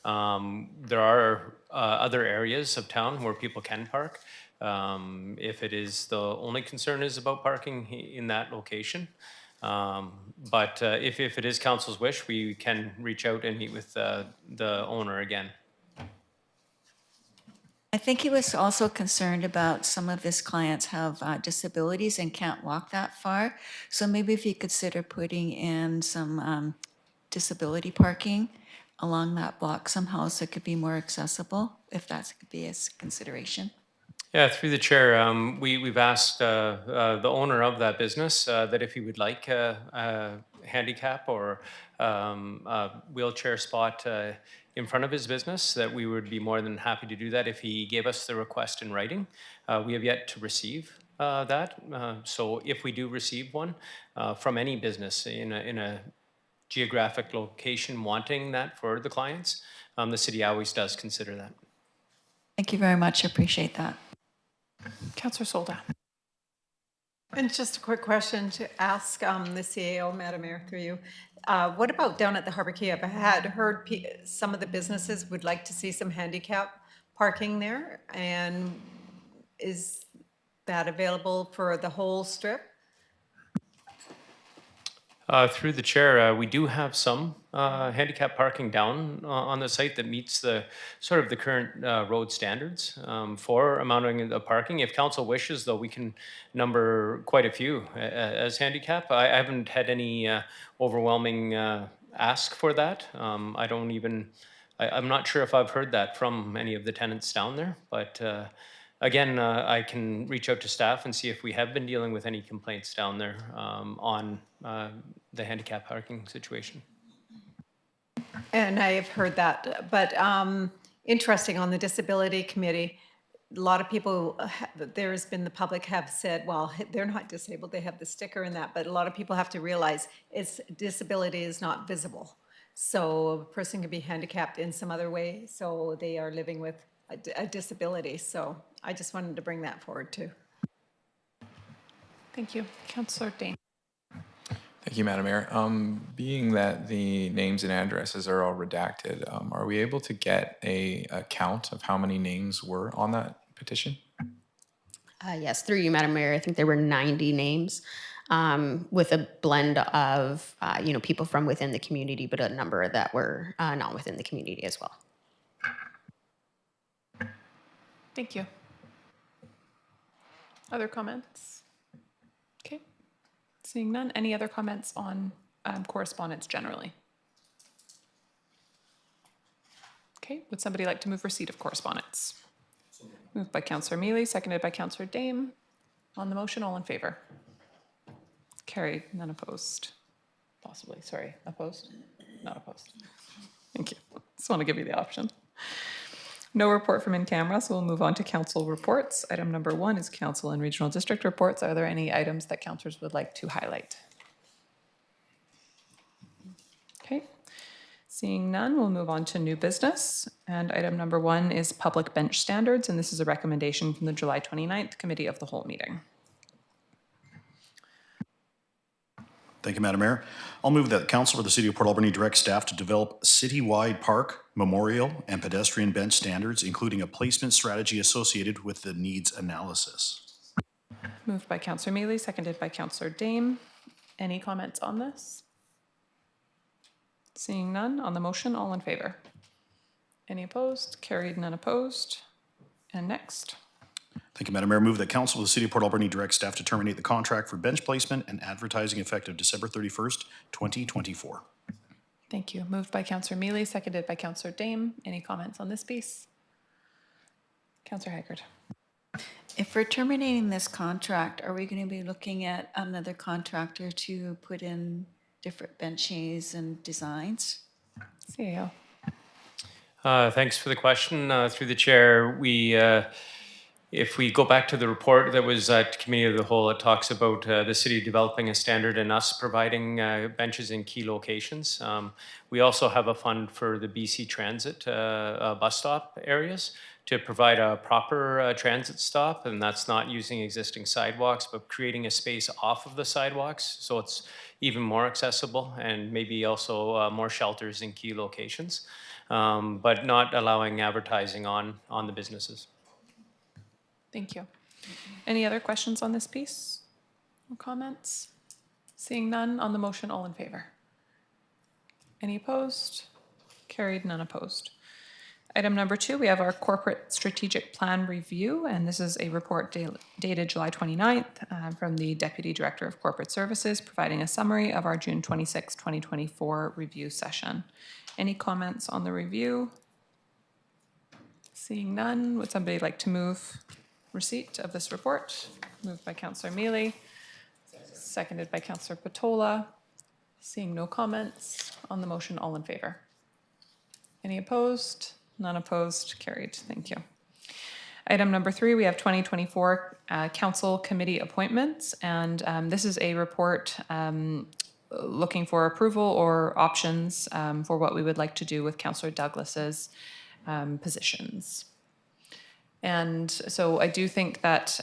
There are other areas of town where people can park. If it is the only concern is about parking in that location. But if it is council's wish, we can reach out and meet with the owner again. I think he was also concerned about some of his clients have disabilities and can't walk that far. So maybe if you consider putting in some disability parking along that block somehow so it could be more accessible, if that could be a consideration. Yeah, through the chair, we've asked the owner of that business that if he would like a handicap or a wheelchair spot in front of his business, that we would be more than happy to do that if he gave us the request in writing. We have yet to receive that. So if we do receive one from any business in a geographic location wanting that for the clients, the city always does consider that. Thank you very much. I appreciate that. Councillor Solda. And just a quick question to ask the CAO, Madam Mayor, through you. What about down at the Harbor Quay? I've had heard some of the businesses would like to see some handicap parking there. And is that available for the whole strip? Through the chair, we do have some handicap parking down on the site that meets the sort of the current road standards for amounting the parking. If council wishes, though, we can number quite a few as handicap. I haven't had any overwhelming ask for that. I'm not sure if I've heard that from any of the tenants down there, but again, I can reach out to staff and see if we have been dealing with any complaints down there on the handicap parking situation. And I have heard that, but interesting, on the disability committee, a lot of people, there's been, the public have said, well, they're not disabled, they have the sticker and that, but a lot of people have to realize disability is not visible. So a person can be handicapped in some other way, so they are living with a disability. So I just wanted to bring that forward too. Thank you. Councillor Dane. Thank you, Madam Mayor. Being that the names and addresses are all redacted, are we able to get a count of how many names were on that petition? Yes, through you, Madam Mayor. I think there were 90 names with a blend of, people from within the community, but a number that were not within the community as well. Thank you. Other comments? Okay. Seeing none. Any other comments on correspondence generally? Okay. Would somebody like to move receipt of correspondence? Moved by Councillor Mealy, seconded by Councillor Dame. On the motion, all in favor? Carried, none opposed. Possibly, sorry, opposed? Not opposed. Thank you. Just want to give you the option. No report from in camera, so we'll move on to council reports. Item number 1 is council and regional district reports. Are there any items that councillors would like to highlight? Okay. Seeing none, we'll move on to new business. And item number 1 is public bench standards, and this is a recommendation from the July 29th Committee of the Whole meeting. Thank you, Madam Mayor. I'll move that the Council for the City of Port Alberni direct staff to develop citywide park, memorial, and pedestrian bench standards, including a placement strategy associated with the needs analysis. Moved by Councillor Mealy, seconded by Councillor Dame. Any comments on this? Seeing none, on the motion, all in favor? Any opposed? Carried, none opposed. And next. Thank you, Madam Mayor. Move that Council of the City of Port Alberni direct staff to terminate the contract for bench placement and advertising effective December 31st, 2024. Thank you. Moved by Councillor Mealy, seconded by Councillor Dame. Any comments on this piece? Councillor Haggard. If we're terminating this contract, are we going to be looking at another contractor to put in different benches and designs? CAO. Thanks for the question. Through the chair, if we go back to the report that was at Committee of the Whole, it talks about the city developing a standard and us providing benches in key locations. We also have a fund for the BC Transit bus stop areas to provide a proper transit stop, and that's not using existing sidewalks, but creating a space off of the sidewalks so it's even more accessible, and maybe also more shelters in key locations, but not allowing advertising on the businesses. Thank you. Any other questions on this piece? Or comments? Seeing none on the motion, all in favor? Any opposed? Carried, none opposed. Item number 2, we have our corporate strategic plan review, and this is a report dated July 29th from the Deputy Director of Corporate Services, providing a summary of our June 26, 2024 review session. Any comments on the review? Seeing none, would somebody like to move receipt of this report? Moved by Councillor Mealy, seconded by Councillor Patola. Seeing no comments on the motion, all in favor? Any opposed? None opposed, carried. Thank you. Item number 3, we have 2024 council committee appointments, and this is a report looking for approval or options for what we would like to do with Councillor Douglas's positions. And so I do think that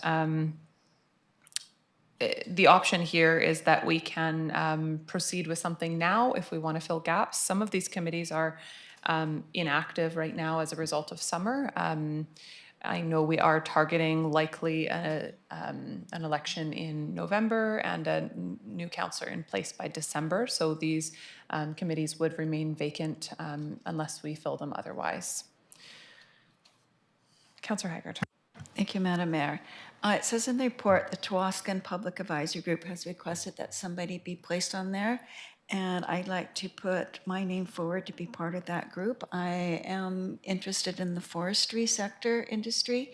the option here is that we can proceed with something now if we want to fill gaps. Some of these committees are inactive right now as a result of summer. I know we are targeting likely an election in November and a new councillor in place by December. So these committees would remain vacant unless we fill them otherwise. Councillor Haggard. Thank you, Madam Mayor. It says in the report, the Tawascan Public Advisory Group has requested that somebody be placed on there, and I'd like to put my name forward to be part of that group. I am interested in the forestry sector industry,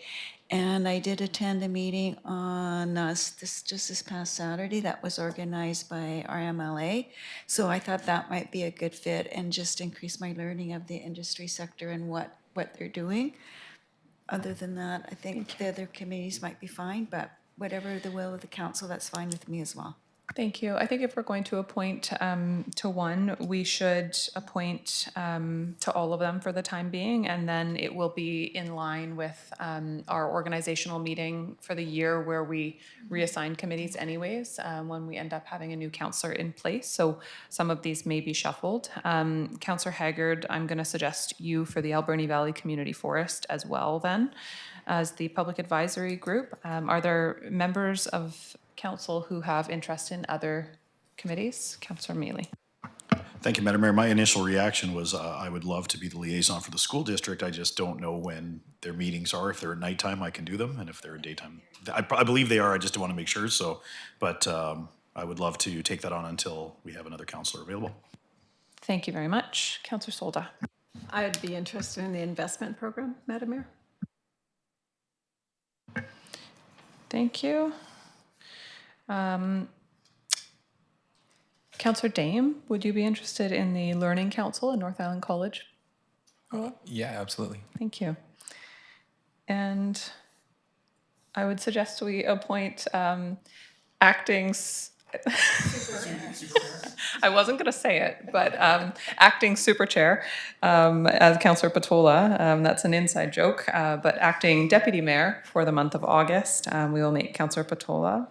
and I did attend a meeting on this past Saturday that was organized by RMLA. So I thought that might be a good fit and just increase my learning of the industry sector and what they're doing. Other than that, I think the other committees might be fine, but whatever the will of the council, that's fine with me as well. Thank you. I think if we're going to appoint to one, we should appoint to all of them for the time being, and then it will be in line with our organizational meeting for the year where we reassign committees anyways, when we end up having a new councillor in place. So some of these may be shuffled. Councillor Haggard, I'm going to suggest you for the Alberni Valley Community Forest as well then, as the Public Advisory Group. Are there members of council who have interest in other committees? Councillor Mealy. Thank you, Madam Mayor. My initial reaction was I would love to be the liaison for the school district. I just don't know when their meetings are. If they're at nighttime, I can do them, and if they're at daytime, I believe they are. I just want to make sure. So, but I would love to take that on until we have another councillor available. Thank you very much. Councillor Solda. I would be interested in the investment program, Madam Mayor. Thank you. Councillor Dame, would you be interested in the Learning Council in North Island College? Yeah, absolutely. Thank you. And I would suggest we appoint acting... I wasn't going to say it, but acting super chair as Councillor Patola. That's an inside joke, but acting deputy mayor for the month of August, we will make Councillor Patola.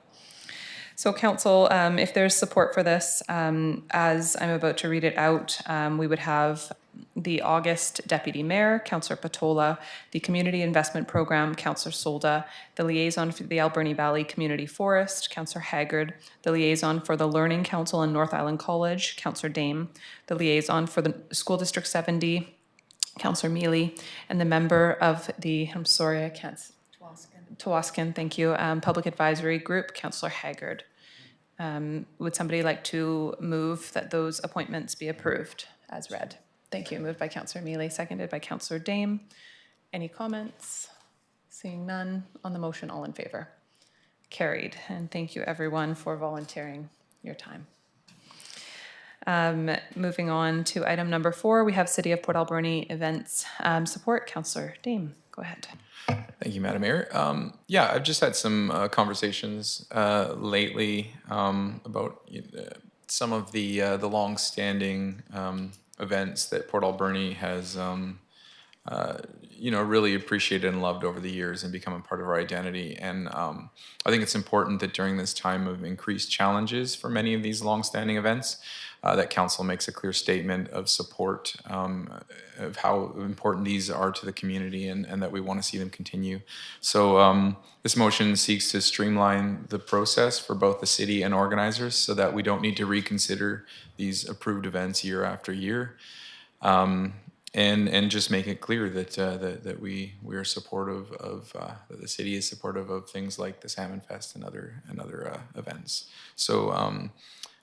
So council, if there's support for this, as I'm about to read it out, we would have the August Deputy Mayor, Councillor Patola, the Community Investment Program, Councillor Solda, the Liaison for the Alberni Valley Community Forest, Councillor Haggard, the Liaison for the Learning Council in North Island College, Councillor Dame, the Liaison for the School District 70, Councillor Mealy, and the member of the, I'm sorry, I can't, Tawascan, thank you, Public Advisory Group, Councillor Haggard. Would somebody like to move that those appointments be approved as read? Thank you. Moved by Councillor Mealy, seconded by Councillor Dame. Any comments? Seeing none on the motion, all in favor? Carried. And thank you everyone for volunteering your time. Moving on to item number 4, we have City of Port Alberni events support. Councillor Dame, go ahead. Thank you, Madam Mayor. Yeah, I've just had some conversations lately about some of the long-standing events that Port Alberni has really appreciated and loved over the years and become a part of our identity. And I think it's important that during this time of increased challenges for many of these longstanding events, that council makes a clear statement of support of how important these are to the community and that we want to see them continue. So this motion seeks to streamline the process for both the city and organizers so that we don't need to reconsider these approved events year after year. And just make it clear that we are supportive of that the city is supportive of things like the Salmon Fest and other events. So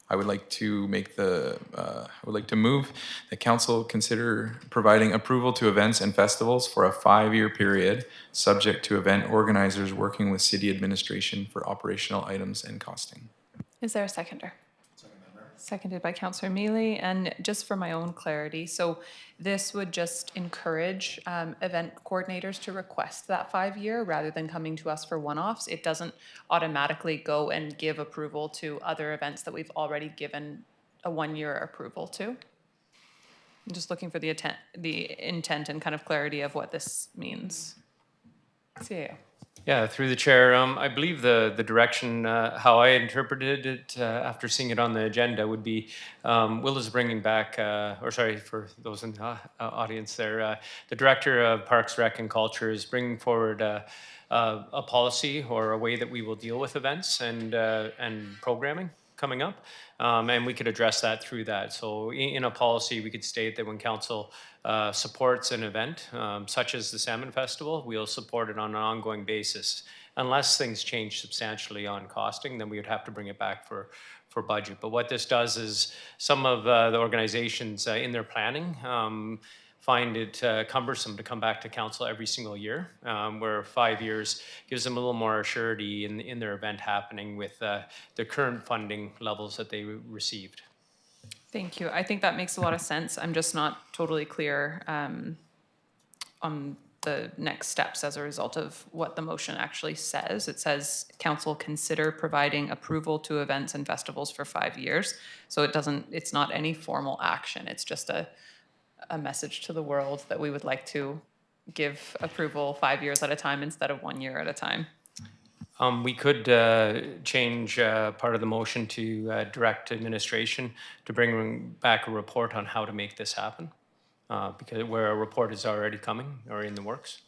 I would like to move that council consider providing approval to events and festivals for a 5-year period, subject to event organizers working with city administration for operational items and costing. Is there a seconder? Seconded by Councillor Mealy. And just for my own clarity, so this would just encourage event coordinators to request that 5-year rather than coming to us for one-offs. It doesn't automatically go and give approval to other events that we've already given a 1-year approval to. I'm just looking for the intent and kind of clarity of what this means. CAO. Yeah, through the chair, I believe the direction, how I interpreted it after seeing it on the agenda would be, Will is bringing back, or sorry, for those in the audience there, the Director of Parks, Rec and Culture is bringing forward a policy or a way that we will deal with events and programming coming up. And we could address that through that. So in a policy, we could state that when council supports an event, such as the Salmon Festival, we'll support it on an ongoing basis. Unless things change substantially on costing, then we would have to bring it back for budget. But what this does is some of the organizations in their planning find it cumbersome to come back to council every single year, where 5 years gives them a little more surety in their event happening with the current funding levels that they received. Thank you. I think that makes a lot of sense. I'm just not totally clear on the next steps as a result of what the motion actually says. It says council consider providing approval to events and festivals for 5 years. So it's not any formal action. It's just a message to the world that we would like to give approval 5 years at a time instead of 1 year at a time. We could change part of the motion to direct administration to bring back a report on how to make this happen, because where a report is already coming or in the works.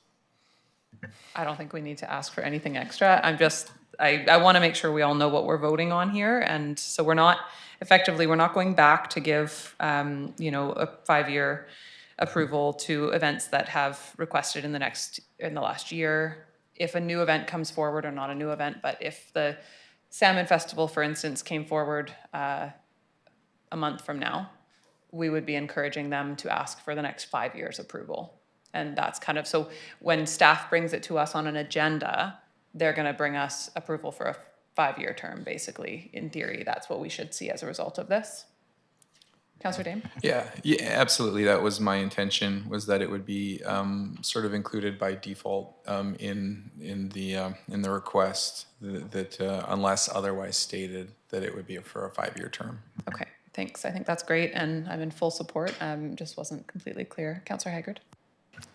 I don't think we need to ask for anything extra. I want to make sure we all know what we're voting on here. And so we're not going back to give, a 5-year approval to events that have requested in the last year. If a new event comes forward, or not a new event, but if the Salmon Festival, for instance, came forward a month from now, we would be encouraging them to ask for the next 5 years approval. And that's kind of, so when staff brings it to us on an agenda, they're going to bring us approval for a 5-year term, basically. In theory, that's what we should see as a result of this. Councillor Dame? Yeah, absolutely. That was my intention, was that it would be sort of included by default in the request, that unless otherwise stated, that it would be for a 5-year term. Okay, thanks. I think that's great, and I'm in full support. Just wasn't completely clear. Councillor Haggard?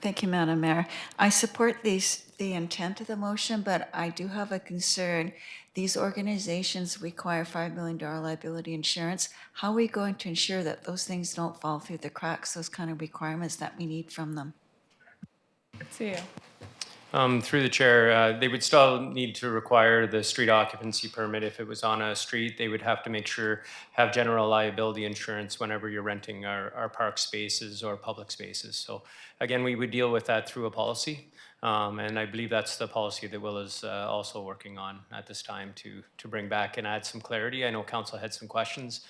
Thank you, Madam Mayor. I support the intent of the motion, but I do have a concern. These organizations require $5 million liability insurance. How are we going to ensure that those things don't fall through the cracks, those kind of requirements that we need from them? See you. Through the chair, they would still need to require the street occupancy permit. If it was on a street, they would have to have general liability insurance whenever you're renting our park spaces or public spaces. So again, we would deal with that through a policy. And I believe that's the policy that Will is also working on at this time to bring back and add some clarity. I know council had some questions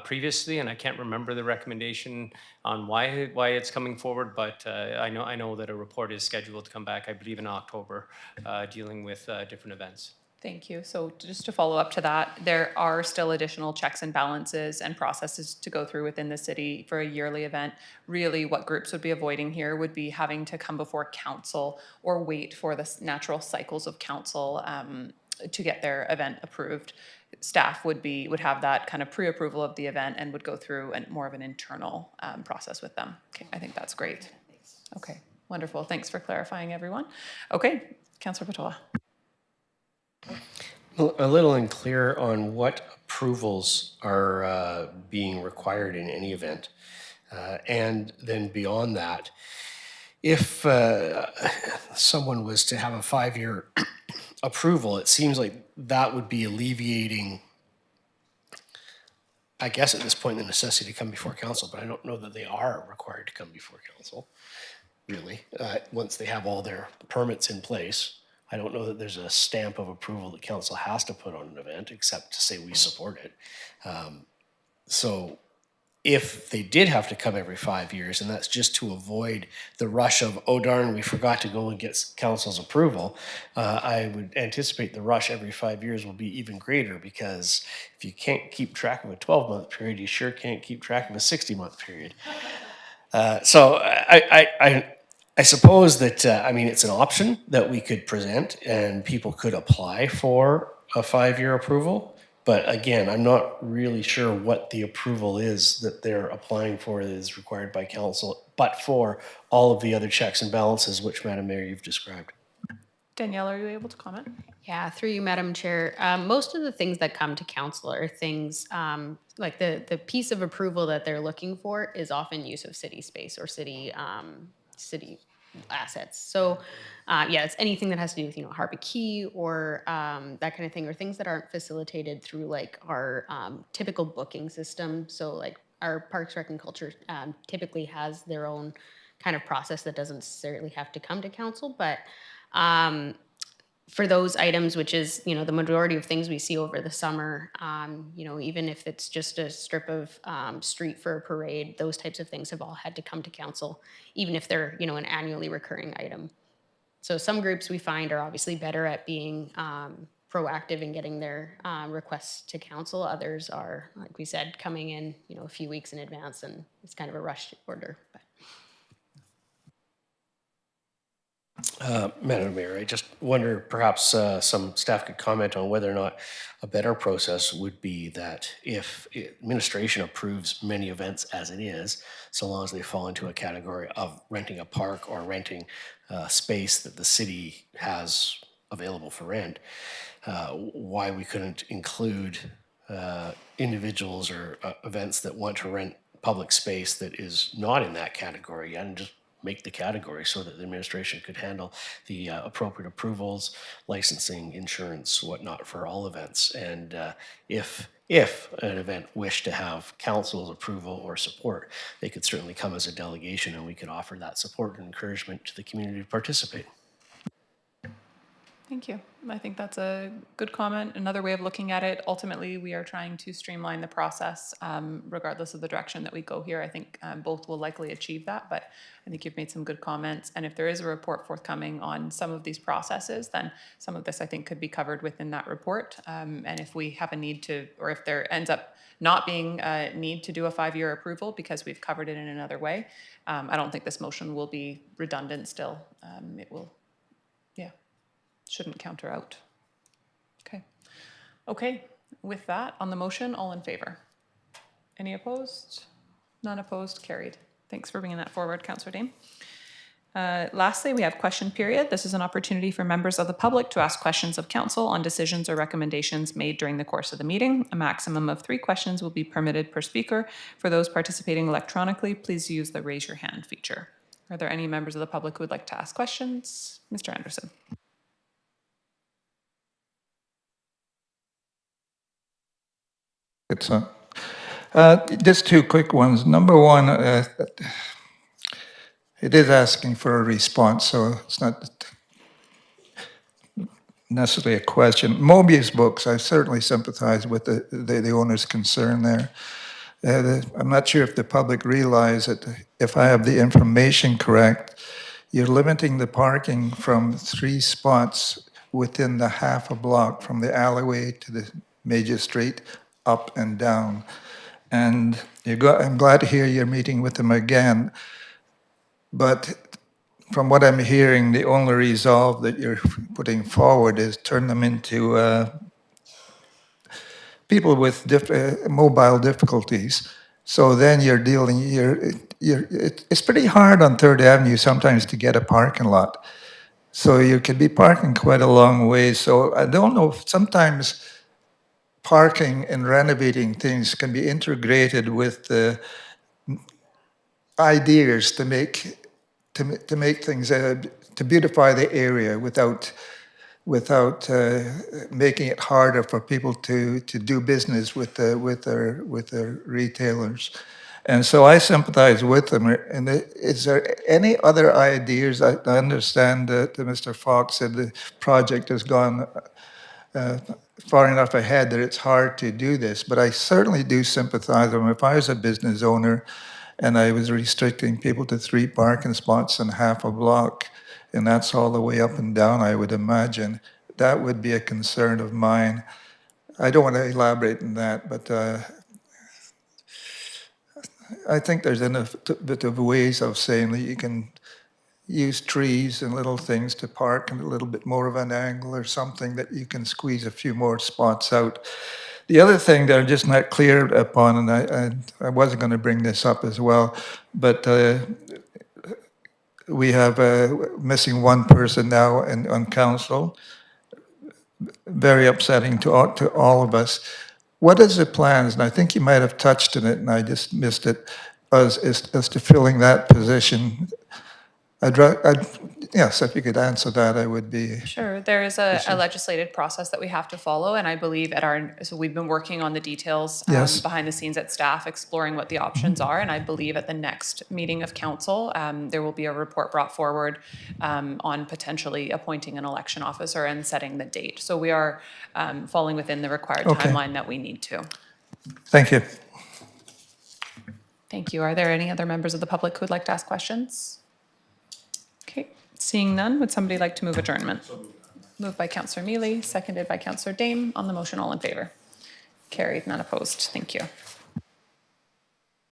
previously, and I can't remember the recommendation on why it's coming forward, but I know that a report is scheduled to come back, I believe in October, dealing with different events. Thank you. So just to follow up to that, there are still additional checks and balances and processes to go through within the city for a yearly event. Really, what groups would be avoiding here would be having to come before council or wait for the natural cycles of council to get their event approved. Staff would have that kind of pre-approval of the event and would go through more of an internal process with them. Okay, I think that's great. Okay, Wonderful. Thanks for clarifying, everyone. Okay, Councillor Patola. A little unclear on what approvals are being required in any event. And then beyond that, if someone was to have a 5-year approval, it seems like that would be alleviating, I guess at this point, the necessity to come before council, but I don't know that they are required to come before council, really, once they have all their permits in place. I don't know that there's a stamp of approval that council has to put on an event, except to say we support it. So if they did have to come every 5 years, and that's just to avoid the rush of, oh darn, we forgot to go and get council's approval, I would anticipate the rush every 5 years will be even greater, because if you can't keep track of a 12-month period, you sure can't keep track of a 60-month period. So I suppose that, I mean, it's an option that we could present and people could apply for a 5-year approval. But again, I'm not really sure what the approval is that they're applying for that is required by council, but for all of the other checks and balances, which, Madam Mayor, you've described. Danielle, are you able to comment? Yeah, through you, Madam Chair. Most of the things that come to council are things like the piece of approval that they're looking for is often use of city space or city assets. So yeah, it's anything that has to do with, you know, Harvey Key or that kind of thing, or things that aren't facilitated through like our typical booking system. So like our Parks, Rec and Culture typically has their own kind of process that doesn't necessarily have to come to council, but for those items, which is, you know, the majority of things we see over the summer, you know, even if it's just a strip of street for a parade, those types of things have all had to come to council, even if they're, you know, an annually recurring item. So some groups we find are obviously better at being proactive in getting their requests to council. Others are, like we said, coming in, you know, a few weeks in advance, and it's kind of a rushed order. But. Madam Mayor, I just wonder perhaps some staff could comment on whether or not a better process would be that if administration approves many events as it is, so long as they fall into a category of renting a park or renting space that the city has available for rent, why we couldn't include individuals or events that want to rent public space that is not in that category, and just make the category so that the administration could handle the appropriate approvals, licensing, insurance, whatnot for all events. And if an event wished to have council's approval or support, they could certainly come as a delegation and we could offer that support and encouragement to the community to participate. Thank you. I think that's a good comment. Another way of looking at it, ultimately, we are trying to streamline the process regardless of the direction that we go here. I think both will likely achieve that, but I think you've made some good comments. And if there is a report forthcoming on some of these processes, then some of this I think could be covered within that report. And if we have a need to, or if there ends up not being a need to do a 5-year approval because we've covered it in another way, I don't think this motion will be redundant still. It will, yeah. Shouldn't counter out. Okay. Okay, with that, on the motion, all in favor? Any opposed? None opposed, carried. Thanks for bringing that forward, Councillor Dane. Lastly, we have question period. This is an opportunity for members of the public to ask questions of council on decisions or recommendations made during the course of the meeting. A maximum of 3 questions will be permitted per speaker. For those participating electronically, please use the raise your hand feature. Are there any members of the public who would like to ask questions? Mr. Anderson. It's just 2 quick ones. Number one, it is asking for a response, so it's not necessarily a question. Mobius books, I certainly sympathize with the owner's concern there. I'm not sure if the public realize that if I have the information correct, you're limiting the parking from 3 spots within the half a block from the alleyway to the major street, up and down. And I'm glad to hear you're meeting with them again. But from what I'm hearing, the only resolve that you're putting forward is turn them into people with mobile difficulties. So then it's pretty hard on Third Avenue sometimes to get a parking lot. So you could be parking quite a long way. So I don't know, if sometimes parking and renovating things can be integrated with the ideas to make things, to beautify the area without making it harder for people to do business with their retailers. And so I sympathize with them. And is there any other ideas? I understand that Mr. Fox said the project has gone far enough ahead that it's hard to do this, but I certainly do sympathize. If I was a business owner and I was restricting people to 3 parking spots and half a block, and that's all the way up and down, I would imagine, that would be a concern of mine. I don't want to elaborate on that, but I think there's enough bit of ways of saying that you can use trees and little things to park and a little bit more of an angle or something that you can squeeze a few more spots out. The other thing that I'm just not clear upon, and I wasn't going to bring this up as well, but we have missing one person now on council. Very upsetting to all of us. What is the plans? And I think you might have touched on it, and I just missed it. As to filling that position, yes, if you could answer that, I would be. Sure, there is a legislative process that we have to follow, and I believe so we've been working on the details Yes. behind the scenes at staff, exploring what the options are, and I believe at the next meeting of council, there will be a report brought forward on potentially appointing an election officer and setting the date. So we are falling within the required Okay. timeline that we need to. Thank you. Thank you. Are there any other members of the public who would like to ask questions? Okay, seeing none, would somebody like to move adjournment? Moved by Councillor Mealy, seconded by Councillor Dame. On the motion, all in favor? Carried, none opposed. Thank you.